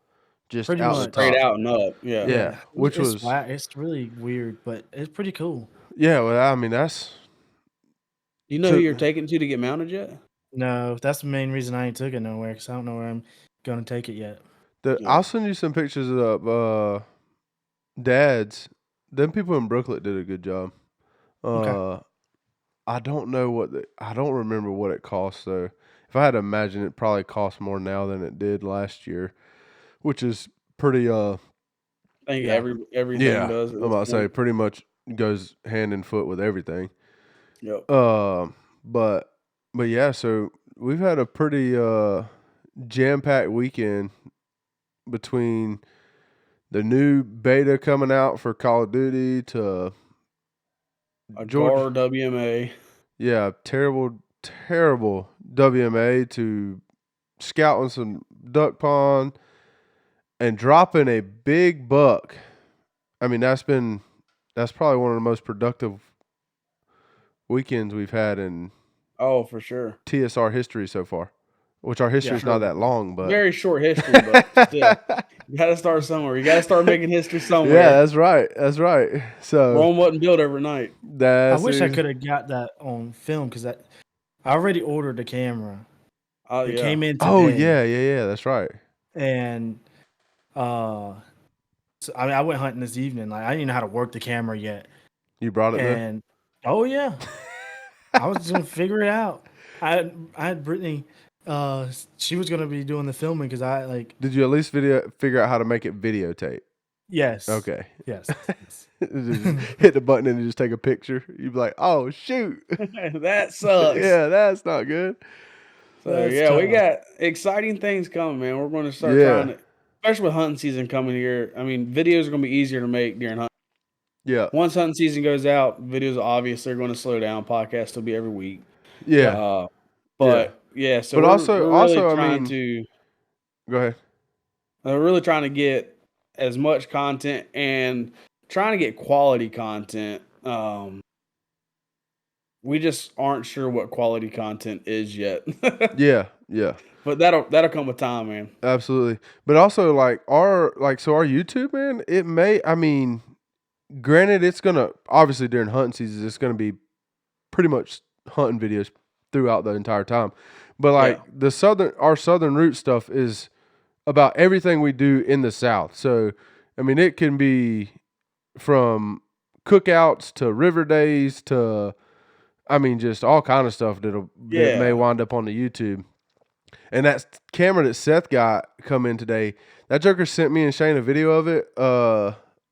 just pretty out the much. Straight top. out and up. Yeah. Yeah, Yeah, which it's was whack. It's really weird, but it's pretty cool. yeah. Well, I mean that's You know who to you're taking to get mounted yet? No, that's the main reason I ain't took it nowhere because I don't know where I'm gonna take it yet. the. Yeah. I'll send you some pictures of dads. Them people in Brooklet did a good job. Okay. I don't know I don't remember what it costs though. If I had to imagine, it probably costs more now than it did last year, which is pretty I think Yeah. everything does at I'm this about to say point. pretty much goes hand in foot with everything. Yep. But yeah, so we've had a pretty jam-packed weekend between the new beta coming out for Call of Duty to A George, GAR WMA. yeah, terrible WMA to scouting some duck pond and dropping a big buck. I mean, that's probably one of the most productive weekends we've had in Oh, for sure. TSR history so far. Which our history's Sure. not that long, but Very short history, but still. You got to start somewhere. You got to start making history somewhere. Yeah, that's right. That's right. So Rome wasn't built overnight. I wish I could have got that on film because I already ordered the camera. Oh, It yeah. came in Oh today. yeah. That's right. And so, I mean, I went hunting this evening. Like I didn't even know how to work the camera yet. You brought it And oh yeah, I was gonna figure it out. I had Brittany. She was gonna be doing the filming because I like. Did you at least figure out how to make it videotape? Yes. Okay. Yes. Just hit the button and just take a picture. You'd be like, "Oh shoot, That sucks. yeah, that's not good." So That's yeah, we tough. got exciting things coming, man. We're going to start Yeah. trying to, especially with hunting season coming here. I mean, videos are going to be easier to make during hunting. Yeah. Once hunting season goes out, videos obviously are going to slow down. Podcasts will be every week. Yeah. But yeah, so But we're really I trying mean, to go ahead. we're really trying to get as much content and trying to get quality content. We just aren't sure what quality content is yet. Yeah. But that'll come with time, man. Absolutely. But also like our YouTube, man, it may, I mean, granted it's going to obviously during hunting season it's going to be pretty much hunting videos throughout the entire time. But like our southern route stuff is about everything we do in the South. So I mean it can be from cookouts to river days to I mean just all kind of stuff that may wind up on the YouTube. And that camera that Seth got come in today, that joker sent me and Shane a video of it,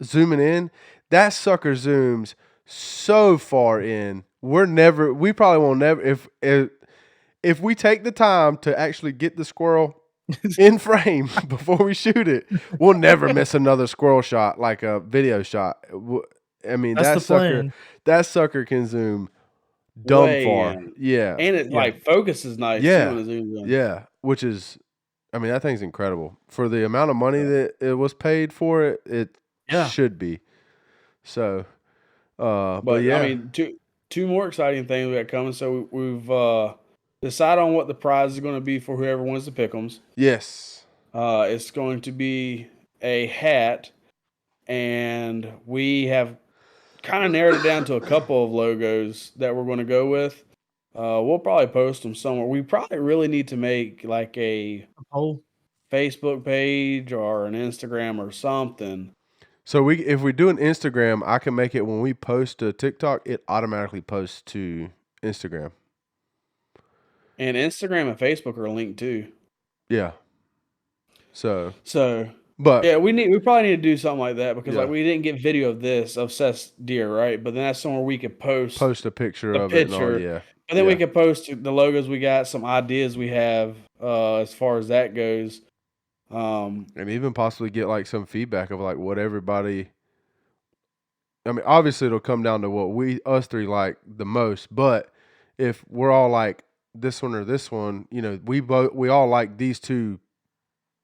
zooming in. That sucker zooms so far in. We probably won't never, if we take the time to actually get the squirrel in frame before we shoot it, we'll never miss another squirrel shot, like a video shot. I mean, That's the plan. that sucker can zoom dumb Way far. in. Yeah. And it like focuses nice too when it zooms in. Yeah, which is, I mean, that thing's incredible for the amount of money that it was paid for it. It should be. So, but yeah, I mean, two more exciting things we got coming. So we've decided on what the prize is going to be for whoever wins the pick'ems. Yes. It's going to be a hat, and we have kind of narrowed it down to a couple of logos that we're going to go with. We'll probably post them somewhere. We probably really need to make like a Facebook page or an Instagram or something. So if we do an Instagram, I can make it when we post to TikTok, it automatically posts to Instagram. And Instagram and Facebook are linked too. Yeah. So but yeah, we probably need to do something like that because Yeah. like we didn't get video of this of Seth's deer, right? But then that's somewhere we could post a picture of it and all, yeah. And then we could post the logos we got, some ideas we have as far as that goes. And even possibly get like some feedback of like what everybody. I mean, obviously it'll come down to what us three like the most, but if we're all like this one or this one, you know, we all like these two.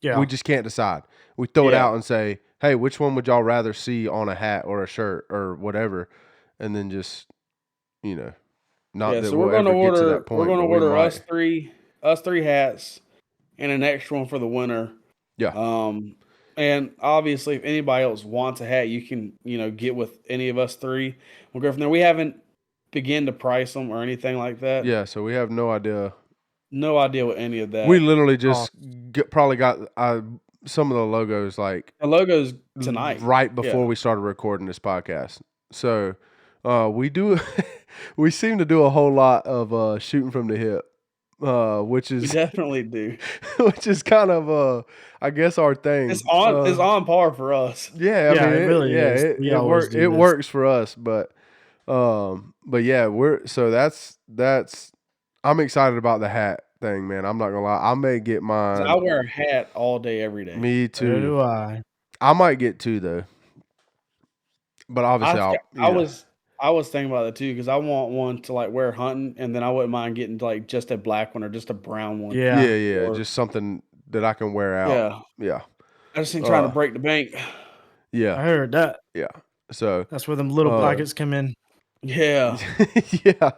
Yeah. We just can't decide. We throw it out and say, "Hey, which one would y'all rather see on a hat or a shirt or whatever?" And then just, you know, not that so we'll ever get to that point. We're going to order us three hats and an extra one for the winner. Yeah. And obviously, if anybody else wants a hat, you can, get with any of us three. We'll go from there. We haven't begun to price them or anything like that. Yeah, so we have no idea. No idea what any of that. We literally just probably got some of the logos like the logos tonight, right before we started recording this podcast. So we do we seem to do a whole lot of shooting from the hip, which We is definitely do. which is kind of I guess our thing. It's on par for us. Yeah, I Yeah, mean, it really is. We always do it this. works for us, but yeah, that's I'm excited about the hat thing, man. I'm not gonna lie. I may get 'Cause mine. I wear a hat all day, every day. Me So too. do I. I might get two though, but obviously I was thinking about that too because I want one to like wear hunting, and then I wouldn't mind getting like just a black one or just a brown one. Yeah. yeah, Or just something that I can wear out. yeah, Yeah, I just ain't trying to uh, break the bank. yeah, I heard that. yeah. So, That's where them little uh, blankets come in. Yeah, yeah,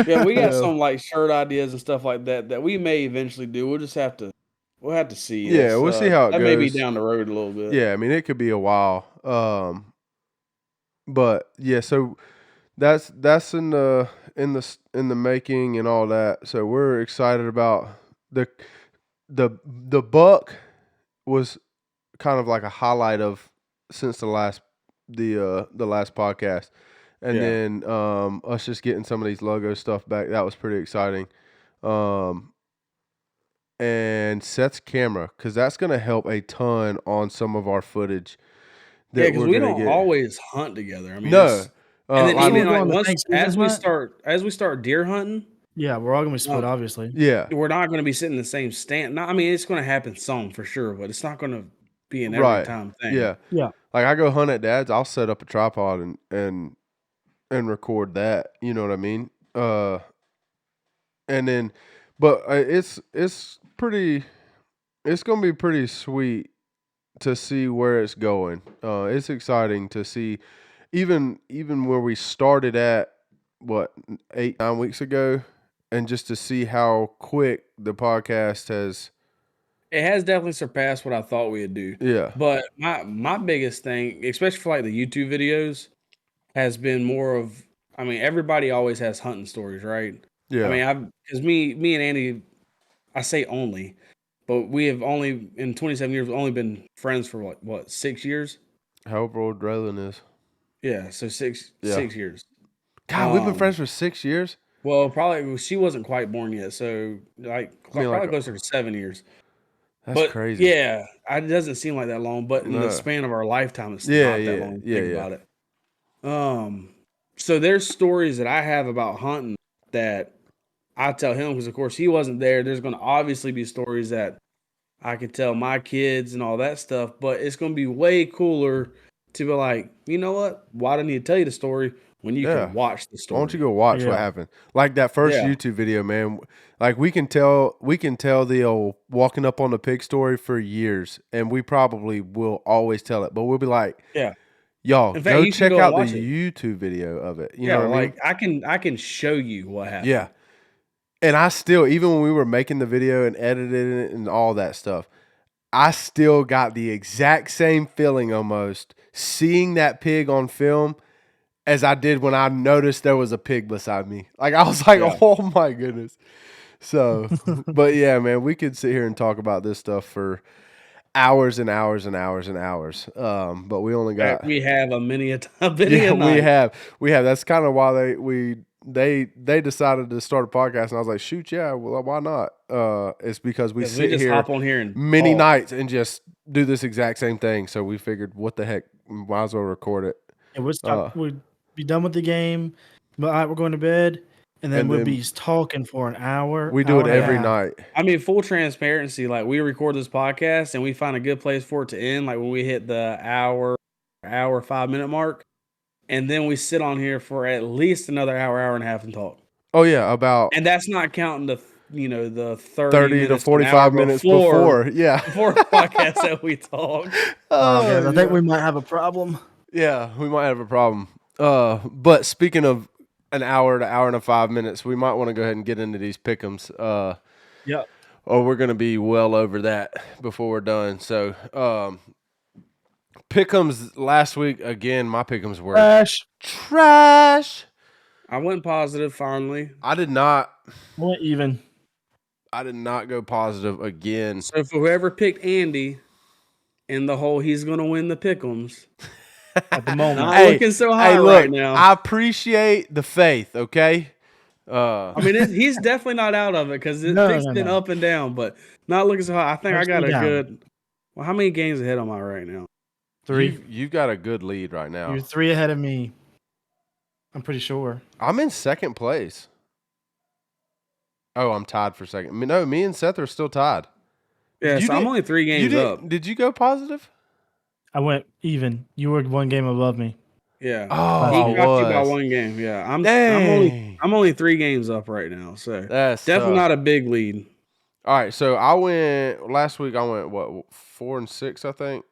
yeah, we got yeah, some like shirt ideas and stuff like that we may eventually do. We'll have to see. yeah. We'll see how it That may be goes. down the road a little bit. Yeah, I mean, it could be a while. But yeah, so that's in the making and all that. So we're excited about the the buck was kind of like a highlight of since the last podcast. And Yeah. then us just getting some of these logo stuff back, that was pretty exciting. And Seth's camera, because that's going to help a ton on some of our footage Yeah, that because we're we going to don't get. always hunt together. I mean, No. and then I Still even mean, like doing the once Thanksgiving hunt? as we start deer hunting, Yeah, we're all gonna be split, um, obviously. yeah, we're not going to be sitting in the same stand. I mean, it's going to happen some for sure, but it's not going to be an every right. time thing. Yeah. Yeah. Like I go hunt at Dad's, I'll set up a tripod and record that. You know what I mean? And then, but it's pretty. It's gonna be pretty sweet to see where it's going. It's exciting to see, even where we started at, what 8-9 weeks ago, and just to see how quick the podcast has. It has definitely surpassed what I thought we'd do. Yeah, But my biggest thing, especially for like the YouTube videos, has been more of, I mean, everybody always has hunting stories, right? I yeah. mean, because me and Andy, I say only, but we have only in 27 years we've only been friends for what 6 years? However old Draylen is. Yeah, so six Yeah. 6 years. God, we've been friends for 6 years. Well, probably she wasn't quite born yet, so like I mean, probably like, closer to 7 years. that's But crazy. yeah, it doesn't seem like that long. But in the No. span of our lifetime, it's Yeah, not that yeah, long. yeah, Think yeah. about it. So there's stories that I have about hunting that I tell him because, of course, he wasn't there. There's going to obviously be stories that I could tell my kids and all that stuff, but it's going to be way cooler to be like, you know what? Why do I need to tell you the story when you Yeah. can watch the Why don't you story? go watch what Yeah. happened? Like that first Yeah. YouTube video, man. Like we can tell the old walking up on the pig story for years, and we probably will always tell it. But we'll be like, Yeah. y'all, In fact, go you can check go and out the watch it. YouTube video of it. You Yeah, know what I mean? like I can show you what happened. Yeah. And I still, even when we were making the video and editing it and all that stuff, I still got the exact same feeling almost seeing that pig on film as I did when I noticed there was a pig beside me. Like I was like, Yeah. oh my goodness. So, but yeah, man, we could sit here and talk about this stuff for hours and hours and hours and hours. But we only got We have a many a time, many yeah, a night. we have. That's kind of why they decided to start a podcast, and I was like, shoot, yeah, well, why not? It's because we 'Cause we sit just here hop on here and many talk. nights and just do this exact same thing. So we figured, what the heck, might as well record it. And we'd be done with the game. But all right, we're going to bed, and then And we'll then be talking for an hour. We do it hour and a every half. night. I mean, full transparency, like we record this podcast and we find a good place for it to end, like when we hit the hour 5 minute mark, and then we sit on here for at least another hour and a half and talk. Oh yeah, about And that's not counting the the 30 to minutes, an 45 hour minutes before. Yeah. before the podcast that we talk. Wow, guys, I think yeah. we might have a problem. Yeah, we might have a problem. But speaking of an hour to hour and 5 minutes, we might want to go ahead and get into these pick'ems. Yeah. Or we're going to be well over that before we're done. So, pick'ems last week, again, my pick'ems were trash. I went positive finally. I did not Went even. go positive again. So for whoever picked Andy in the whole he's gonna win the pick'ems, at the moment. Not looking so hot right now. I appreciate the faith, okay? I mean, he's definitely not out of it because it's been up and down, but not looking so hot. I think I got a good. Well, how many games ahead am I right now? 3. You've got a good lead right now. You're 3 ahead of me. I'm pretty sure. I'm in second place. Oh, I'm tied for second. No, me and Seth are still tied. Yeah, so I'm only 3 games up. Did you go positive? I went even. You were 1 game above me. Yeah. Oh, he got you by 1 game. Yeah, I'm only 3 games up right now. So that's definitely not a big lead. All right, so I went last week. I went 4-6, I think.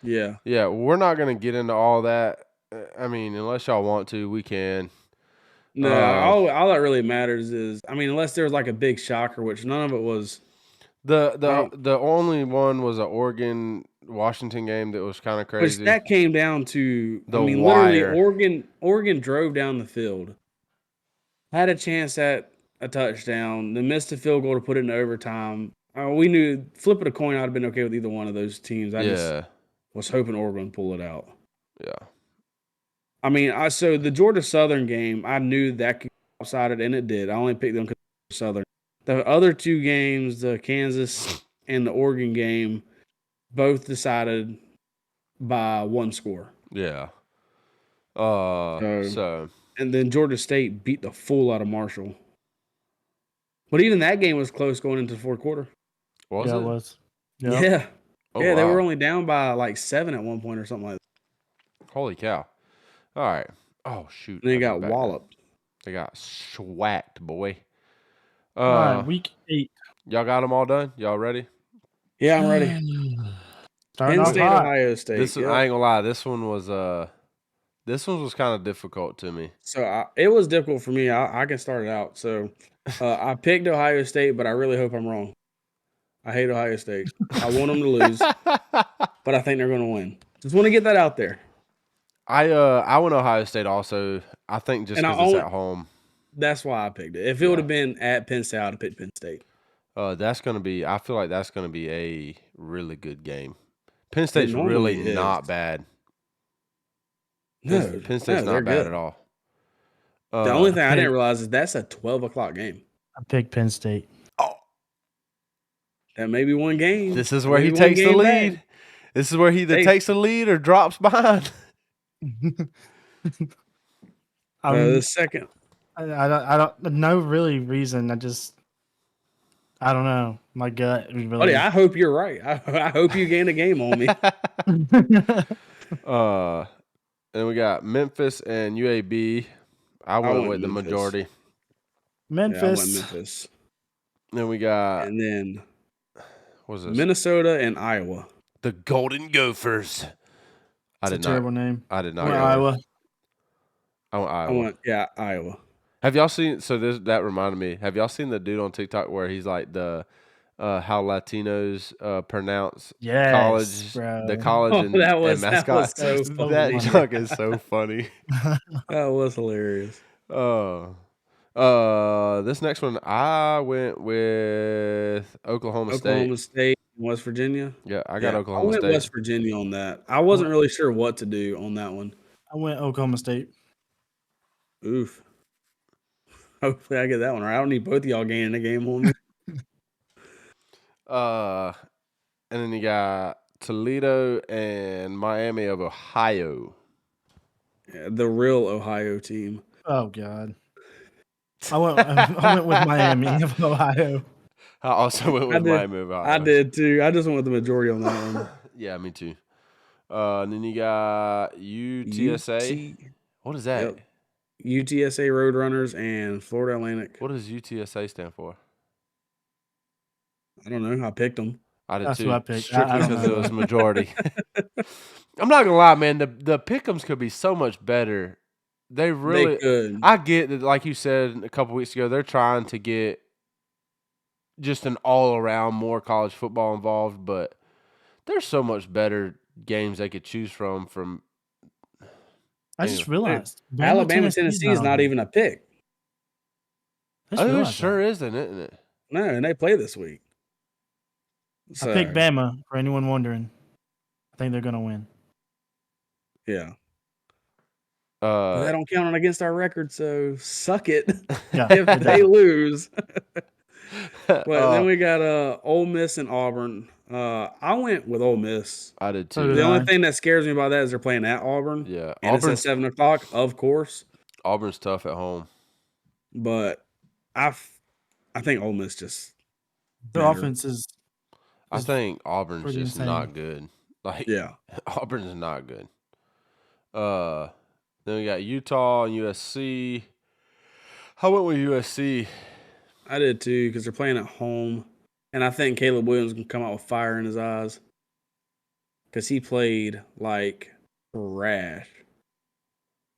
Yeah. Yeah, we're not gonna get into all that. I mean, unless y'all want to, we can. No, all that really matters is, I mean, unless there was like a big shocker, which none of it was. The only one was an Oregon Washington game that was kind of crazy. Which that came down to wire. Literally Oregon drove down the field, had a chance at a touchdown, then missed a field goal to put it in overtime. We knew flipping a coin, I'd have been okay with either one of those teams. I just was hoping Oregon would pull it out. Yeah. I mean, so the Georgia Southern game, I knew that could be lopsided, and it did. I only picked them because Southern. The other 2 games, the Kansas and the Oregon game, both decided by 1 score. Yeah. And then Georgia State beat the fool out of Marshall. But even that game was close going into the 4th quarter. Was it? It was. Yep. Yeah. Oh, yeah, they were only down by like 7 at one point or something like that. Holy cow. All right. Oh, shoot. And they got walloped. They got swacked, boy. All right, week 8. Y'all got them all done? Y'all ready? Yeah, I'm ready. Penn State, Ohio State. I ain't gonna lie. This one was kind of difficult to me. So it was difficult for me. I can start it out. So I picked Ohio State, but I really hope I'm wrong. I hate Ohio State. I want them to lose, but I think they're going to win. Just want to get that out there. I went Ohio State also. I think just because it's at home. That's why I picked it. If it would have been at Penn State, I would have picked Penn State. That's going to be – I feel like that's going to be a really good game. Penn State's really not bad. No, Penn State's not bad at all. The only thing I didn't realize is that's a 12 o'clock game. I picked Penn State. Oh. That may be 1 game. This is where he takes the lead. This is where he either takes the lead or drops behind. The second. I don't no really reason. I don't know. My gut really. Buddy, I hope you're right. I hope you gain a game on me. And we got Memphis and UAB. I went with the majority. Memphis. Yeah, I went Memphis. Then we got. And then. What was this? Minnesota and Iowa. The Golden Gophers. Terrible name. I did not. Iowa. I went Iowa. Iowa. Have y'all seen? So that reminded me. Have y'all seen the dude on TikTok where he's like how Latinos pronounce college, bro. the college and mascot. That junk is so funny. That was hilarious. This next one I went with Oklahoma State, West Virginia. Yeah, I got Oklahoma State. I went West Virginia on that. I wasn't really sure what to do on that one. I went Oklahoma State. Oof. Hopefully I get that one right. I don't need both of y'all gaining a game on me. And then you got Toledo and Miami of Ohio. Yeah, the real Ohio team. Oh God. I went with Miami of Ohio. I also went with Miami of Ohio. I did too. I just went with the majority on that one. Yeah, me too. And then you got UTSA. What is that? Yep. UTSA Roadrunners and Florida Atlantic. What does UTSA stand for? I don't know. I picked them. I did That's too. What I picked. Strictly because it was majority. I'm not gonna lie, man. The pick'ems could be so much better. They could. I get that, like you said a couple weeks ago, they're trying to get just an all-around more college football involved, but there's so much better games they could choose from. I just realized Alabama, Tennessee is not even a pick. It sure isn't it? No, and they play this week. So. I picked Bama, for anyone wondering. I think they're going to win. Yeah. But that don't count against our record, so suck it if they lose. But then we got Ole Miss and Auburn. I went with Ole Miss. I did So too. did The only I. thing that scares me about that is they're playing at Auburn. Yeah, And it's at 7:00, of course. Auburn's tough at home. But I think Ole Miss just The better. offense is I think Auburn's pretty just insane. not good. Like, Yeah. Auburn's not good. Then we got Utah and USC. I went with USC. I did too because they're playing at home. And I think Caleb Williams can come out with fire in his eyes because he played like trash.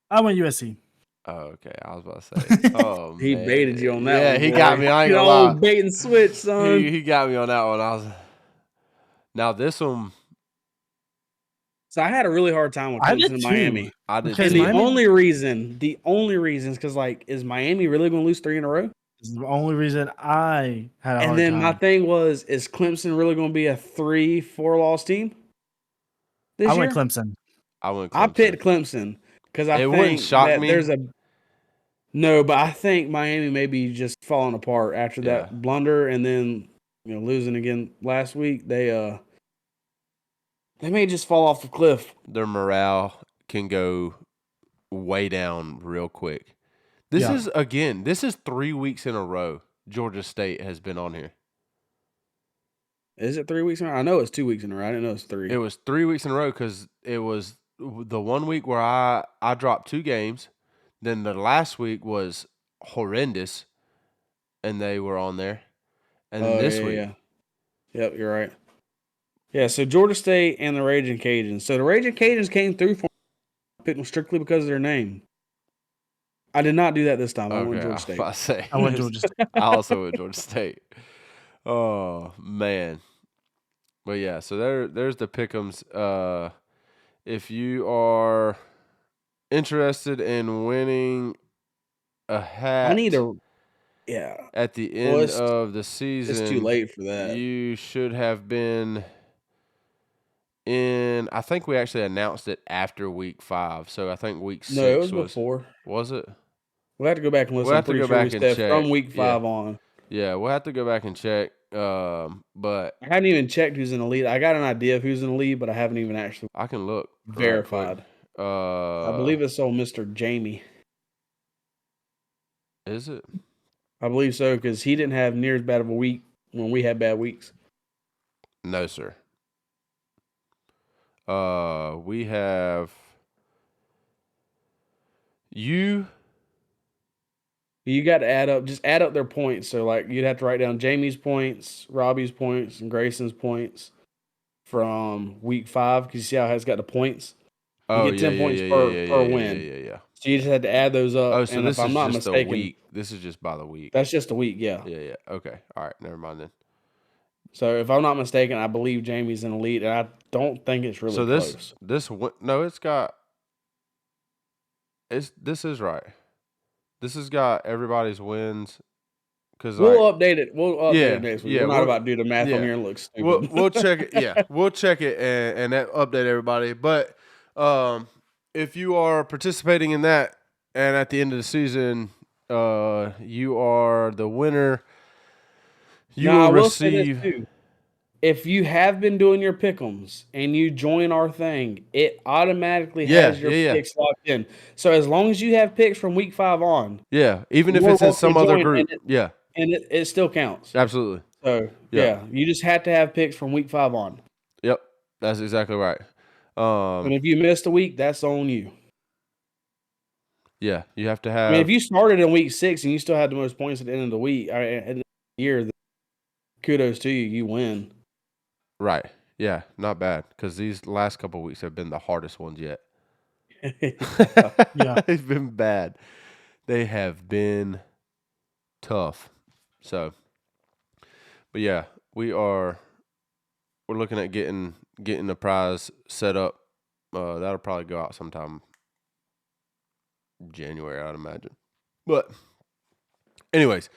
I went USC. Oh, okay. I was about to say. Oh, man. He baited you on that yeah, one. he boy. got me. I ain't You gonna know, lie. bait and switch, son. He got me on that one. Now this one. So I had a really hard time with I Clemson did and too. I Miami. did Because too. And Miami- the only reason is because, like, is Miami really going to lose 3 in a row? This is the only reason I had a And hard then time. my thing was, is Clemson really going to be a 3-4 loss team this I year? went Clemson. I picked Clemson because I It wouldn't think shock that me. there's a no, but I think Miami may be just falling apart after Yeah. that blunder and then losing again last week. They may just fall off the cliff. Their morale can go way down real quick. This is 3 weeks in a row Georgia State has been on here. Is it 3 weeks in a row? I know it's 2 weeks in a row. I didn't know it's 3. It was 3 weeks in a row because it was the 1 week where I dropped 2 games. Then the last week was horrendous, and they were on there. And then this week. Yeah. Yep, you're right. Yeah, so Georgia State and the Raging Cajuns. So the Raging Cajuns came through for me. I picked them strictly because of their name. I did not do that this time. I went Georgia State. I went Georgia State. I also went Georgia State. Oh, man. But yeah, so there's the pick'ems. If you are interested in winning a hat, I need a at the end of the season. It's too late for that. You should have been in. I think we actually announced it after week 5, so I think week 6 No, it was before. Was it? We'll have to go back and listen. We'll have to go back and check. From week 5 on. Yeah, we'll have to go back and check. But I haven't even checked who's in the lead. I got an idea of who's in the lead, but I haven't even actually I can look verified. Right, I believe it's old Mr. Jamie. Is it? I believe so because he didn't have near as bad of a week when we had bad weeks. No, sir. We have you. You got to add up their points. So, like, you'd have to write down Jamie's points, Robbie's points, and Grayson's points from week 5 because you see how it has got the points. You get 10 points per win. Yeah. So you just had to add those up. Oh, so and this if I'm is not just mistaken, a week. This is just by the week. That's just a week, yeah. Yeah. Okay. All right. Never mind then. So if I'm not mistaken, I believe Jamie's in the lead, and I don't think it's really close. This is right. This has got everybody's wins. We'll update it. We'll update it next week. Yeah, we're not about to do the math on here and look stupid. We'll check it. Yeah, we'll check it and update everybody. But if you are participating in that, and at the end of the season, you are the winner. You will receive. If you have been doing your pick'ems and you join our thing, it automatically has your picks locked in. So as long as you have picks from week 5 on, even if it's in some other group, and it still counts. Absolutely. So you just have to have picks from week 5 on. Yep, that's exactly right. And if you missed a week, that's on you. Yeah, you have to have. I mean, if you started in week 6 and you still had the most points at the end of the week, at the end of the year, then kudos to you. You win. Right. Yeah, not bad because these last couple of weeks have been the hardest ones yet. Yeah. They've been bad. They have been tough. So, but yeah, we're looking at getting the prize set up. That'll probably go out sometime January, I'd imagine. But anyways,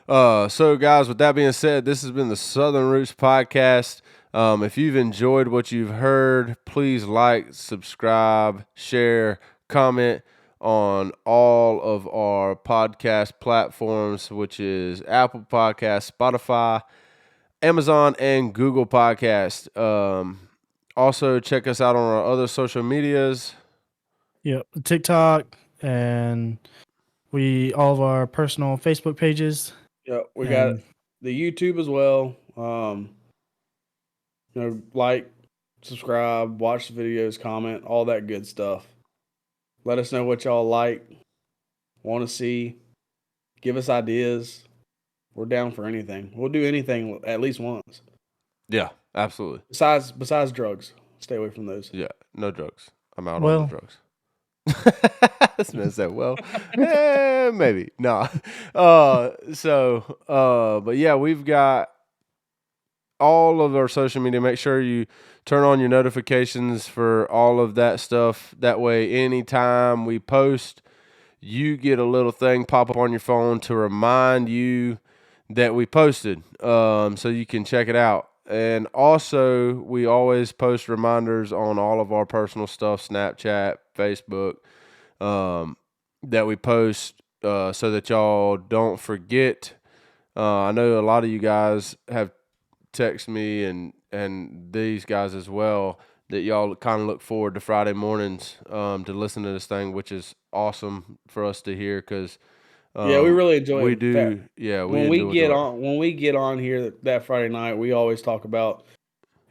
So guys, with that being said, this has been the Southern Roots Podcast. If you've enjoyed what you've heard, please like, subscribe, share, comment on all of our podcast platforms, which is Apple Podcasts, Spotify, Amazon, and Google Podcast. Also, check us out on our other social medias. Yep, TikTok and all of our personal Facebook pages. Yeah, we got the YouTube as well. Like, subscribe, watch the videos, comment, all that good stuff. Let us know what y'all like, want to see, give us ideas. We're down for anything. We'll do anything at least once. Yeah, absolutely. Besides drugs, stay away from those. Yeah, no drugs. I'm out on the drugs. This man said, well, maybe. Nah. But yeah, we've got all of our social media. Make sure you turn on your notifications for all of that stuff. That way, anytime we post, you get a little thing pop up on your phone to remind you that we posted, so you can check it out. And also, we always post reminders on all of our personal stuff, Snapchat, Facebook, that we post so that y'all don't forget. I know a lot of you guys have texted me and these guys as well that y'all kind of look forward to Friday mornings to listen to this thing, which is awesome for us to hear because yeah, we really enjoy it. We do. Yeah, when we get on here that Friday night, we always talk about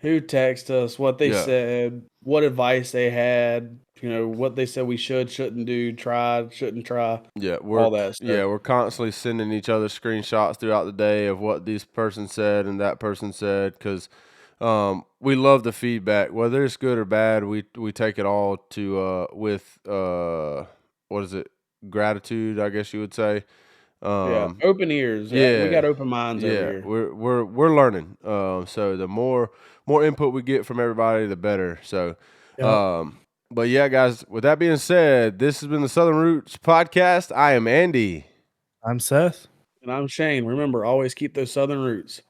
who texted us, what they said, what advice they had, what they said we shouldn't do, shouldn't try. Yeah, all that stuff. Yeah, we're constantly sending each other screenshots throughout the day of what this person said and that person said because we love the feedback, whether it's good or bad. We take it all to with what is it? Gratitude, I guess you would say. Open ears. Yeah, we got open minds over here. We're learning. So the more input we get from everybody, the better. So, but yeah, guys. With that being said, this has been the Southern Roots Podcast. I am Andy. I'm Seth. And I'm Shane. Remember, always keep those Southern roots.